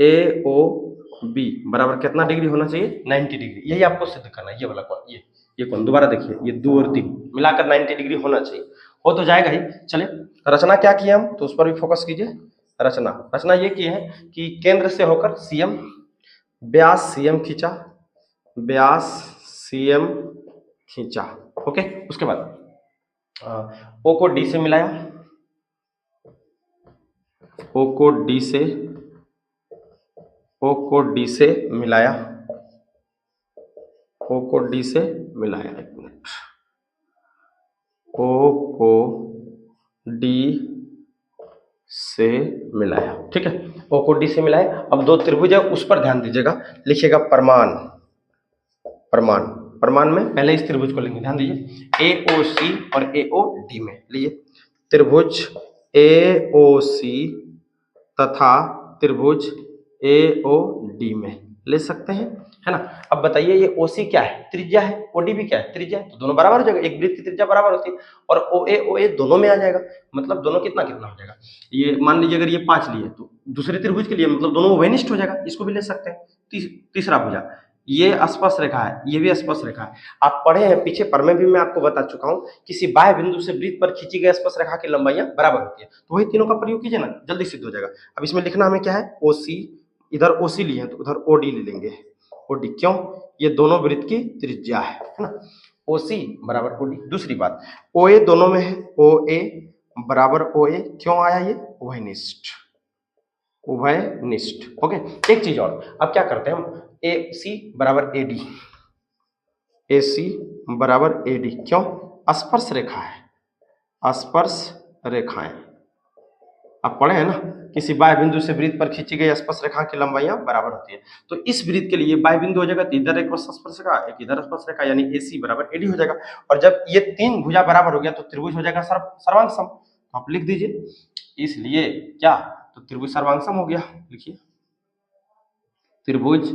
AOB बराबर कितना डिग्री होना चाहिए, 90 डिग्री, यही आपको सिद्ध करना है। ये वाला कोण, ये कोण दोबारा देखिए, ये 2 और 3 मिलाकर 90 डिग्री होना चाहिए, हो तो जाएगा ही। चलिए रचना क्या किया हम, तो उस पर भी फोकस कीजिए। रचना। रचना ये की है कि केंद्र से होकर सीएम, व्यास सीएम खींचा, व्यास सीएम खींचा। ओके, उसके बाद ओ को डी से मिलाया, ओ को डी से, ओ को डी से मिलाया, ओ को डी से मिलाया, एक मिनट, ओ को डी से मिलाया। ठीक है, ओ को डी से मिलाया। अब दो त्रिभुज है उस पर ध्यान दीजिएगा, लिखिएगा प्रमाण। प्रमाण, प्रमाण में पहले इस त्रिभुज को लेंगे, ध्यान दीजिए, ए ओ सी और ए ओ डी में लीजिए त्रिभुज ए ओ सी तथा त्रिभुज ए ओ डी में ले सकते हैं, है ना। अब बताइए ये ओ सी क्या है, त्रिज्या है, ओ डी भी क्या है, त्रिज्या है, तो दोनों बराबर हो जाएगा, एक वृत्त की त्रिज्या बराबर होती है, और ओ ए दोनों में आ जाएगा, मतलब दोनों कितना कितना हो जाएगा। ये मान लीजिए अगर ये 5 लिए तो दूसरे त्रिभुज के लिए मतलब दोनों वेनिष्ठ हो जाएगा, इसको भी ले सकते हैं। तीसरा भुजा, ये स्पर्श रेखा है, ये भी स्पर्श रेखा है। आप पढ़े हैं पीछे पर में भी मैं आपको बता चुका हूं, किसी बाह्य बिंदु से वृत्त पर खींची गई स्पर्श रेखा की लंबाइयां बराबर होती है, तो वही तीनों का प्रयोग कीजिए ना, जल्दी सिद्ध हो जाएगा। अब इसमें लिखना हमें क्या है, ओ सी, इधर ओ सी लिए हैं तो उधर ओ डी ले लेंगे, ओ डी, क्यों, ये दोनों वृत्त की त्रिज्या है ना, ओ सी बराबर ओ डी। दूसरी बात, ओ ए दोनों में है, ओ ए बराबर ओ ए, क्यों आया ये, उभयनिष्ठ, उभयनिष्ठ। ओके, एक चीज और, अब क्या करते हैं हम, ए सी बराबर ए डी, ए सी बराबर ए डी, क्यों, स्पर्श रेखा है, स्पर्श रेखाएं। आप पढ़े हैं ना, किसी बाह्य बिंदु से वृत्त पर खींची गई स्पर्श रेखा की लंबाइयां बराबर होती है, तो इस वृत्त के लिए बाह्य बिंदु हो जाएगा, तो इधर एक स्पर्श रेखा, एक इधर स्पर्श रेखा, यानी AC बराबर AD हो जाएगा। और जब ये तीन भुजा बराबर हो गया तो त्रिभुज हो जाएगा सर्वांग सम, तो आप लिख दीजिए, इसलिए क्या, तो त्रिभुज सर्वांग सम हो गया। लिखिए त्रिभुज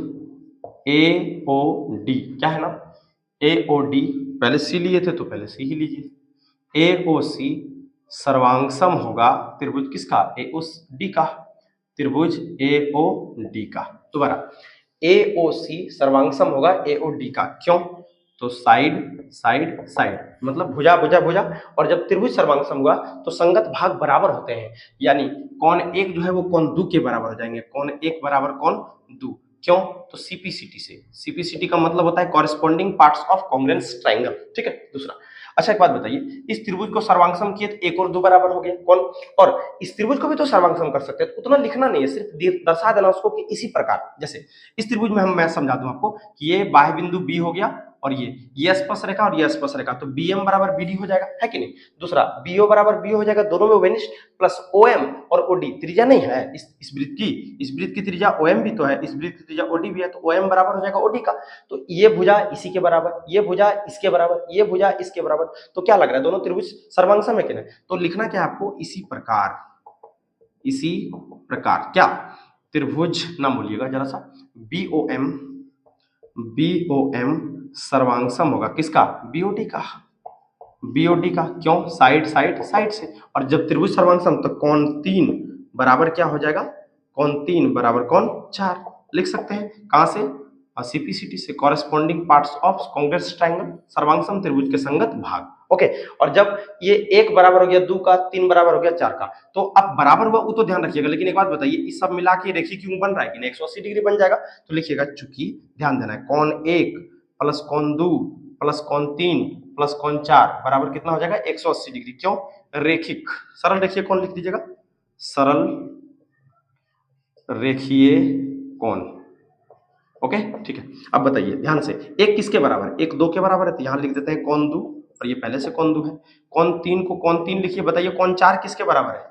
AOD, क्या है ना, AOD, पहले C लिए थे तो पहले C ही लीजिए, AOC सर्वांगसम होगा त्रिभुज किसका, AOD का, त्रिभुज AOD का। दोबारा, AOC सर्वांगसम होगा AOD का, क्यों, तो साइड साइड साइड, मतलब भुजा भुजा भुजा, और जब त्रिभुज सर्वांगसम हुआ तो संगत भाग बराबर होते हैं, यानी कौन एक जो है वो कौन दो के बराबर हो जाएंगे, कौन एक बराबर कौन दो, क्यों, तो सीपीसीटी से, सीपीसीटी का मतलब होता है corresponding parts of congruence triangle. ठीक है, दूसरा, अच्छा एक बात बताइए, इस त्रिभुज को सर्वांगसम किए तो एक और दो बराबर हो गया, कौन, और इस त्रिभुज को भी तो सर्वांगसम कर सकते हैं, तो उतना लिखना नहीं है, सिर्फ दर्शा देना उसको कि इसी प्रकार, जैसे इस त्रिभुज में मैं समझा दूं आपको कि ये बाह्य बिंदु बी हो गया, और ये स्पर्श रेखा और ये स्पर्श रेखा, तो BM बराबर BD हो जाएगा, है कि नहीं। दूसरा, BO बराबर BO हो जाएगा, दोनों में वेनिष्ठ, प्लस OM और OD, त्रिज्या नहीं है इस वृत्त की त्रिज्या OM भी तो है, इस वृत्त की त्रिज्या OD भी है, तो OM बराबर हो जाएगा OD का, तो ये भुजा इसी के बराबर, ये भुजा इसके बराबर, ये भुजा इसके बराबर, तो क्या लग रहा है, दोनों त्रिभुज सर्वांगसम है कि नहीं। तो लिखना क्या है आपको, इसी प्रकार, इसी प्रकार क्या, त्रिभुज ना बोलिएगा जरा सा, BOM सर्वांगसम होगा किसका, BOD का, BOD का, क्यों, साइड साइड साइड से, और जब त्रिभुज सर्वांगसम तो कौन 3 बराबर क्या हो जाएगा, कौन 3 बराबर कौन 4, लिख सकते हैं, कहां से, सीपीसीटी से, corresponding parts of congruence triangle, सर्वांगसम त्रिभुज के संगत भाग। ओके, और जब ये 1 बराबर हो गया 2 का, 3 बराबर हो गया 4 का, तो अब बराबर हुआ वो तो ध्यान रखिएगा, लेकिन एक बात बताइए, इस सब मिला के रेखीय क्यों बन रहा है कि 180 डिग्री बन जाएगा, तो लिखिएगा, चूंकि ध्यान देना है, कौन 1 प्लस कौन 2 प्लस कौन 3 प्लस कौन 4 बराबर कितना हो जाएगा, 180 डिग्री, क्यों, रेखिक, सरल रेखीय कौन लिख दीजिएगा, सरल रेखीय कौन। ओके, ठीक है, अब बताइए ध्यान से, एक किसके बराबर है, एक 2 के बराबर है, तो यहां लिख देते हैं कौन 2, और ये पहले से कौन 2 है, कौन 3 को कौन 3 लिखिए, बताइए कौन 4 किसके बराबर है,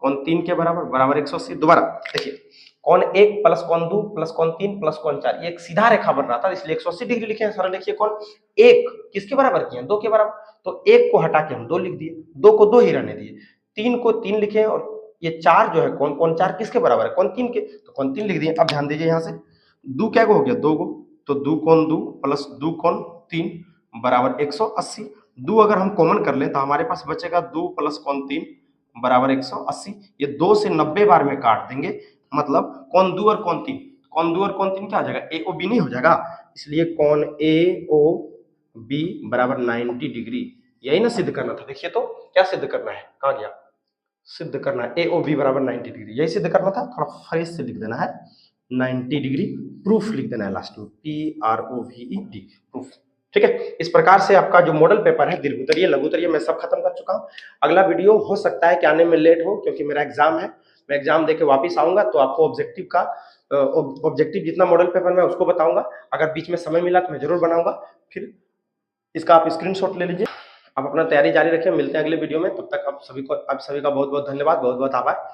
कौन 3 के बराबर, बराबर 180। दोबारा देखिए, कौन 1 प्लस कौन 2 प्लस कौन 3 प्लस कौन 4, ये एक सीधा रेखा बन रहा था, इसलिए 180 डिग्री लिखे हैं, सरल लिखिए कौन, 1 किसके बराबर किए, 2 के बराबर, तो 1 को हटा के हम 2 लिख दिए, 2 को 2 ही रहने दिए, 3 को 3 लिखे, और ये 4 जो है कौन कौन 4 किसके बराबर है, कौन 3 के, तो कौन 3 लिख दिए। अब ध्यान दीजिए, यहां से 2 क्या को हो गया, 2 को, तो 2 कौन 2 प्लस 2 कौन 3 बराबर 180, 2 अगर हम कॉमन कर लें तो हमारे पास बचेगा 2 प्लस कौन 3 बराबर 180, ये 2 से 90 बार में काट देंगे, मतलब कौन 2 और कौन 3, कौन 2 और कौन 3 क्या हो जाएगा, AOB नहीं हो जाएगा, इसलिए कौन AOB बराबर 90 डिग्री, यही ना सिद्ध करना था। देखिए तो क्या सिद्ध करना है, कहां गया, सिद्ध करना है, ए ओ बी बराबर 90 डिग्री, यही सिद्ध करना था, थोड़ा फ्रेश से लिख देना है, 90 डिग्री प्रूफ लिख देना है लास्ट में, PROVED प्रूफ। ठीक है, इस प्रकार से आपका जो मॉडल पेपर है दीर्घोत्तरीय लघुत्तरीय मैं सब खत्म कर चुका हूँ। अगला वीडियो हो सकता है कि आने में लेट हो, क्योंकि मेरा एग्जाम है, मैं एग्जाम देके वापस आऊंगा तो आपको ऑब्जेक्टिव का ऑब्जेक्टिव जितना मॉडल पेपर में उसको बताऊंगा। अगर बीच में समय मिला तो मैं जरूर बनाऊंगा। फिर इसका आप स्क्रीनशॉट ले लीजिए, आप अपना तैयारी जारी रखें, मिलते हैं अगले वीडियो में। तब तक आप सभी का बहुत बहुत धन्यवाद, बहुत बहुत आभार।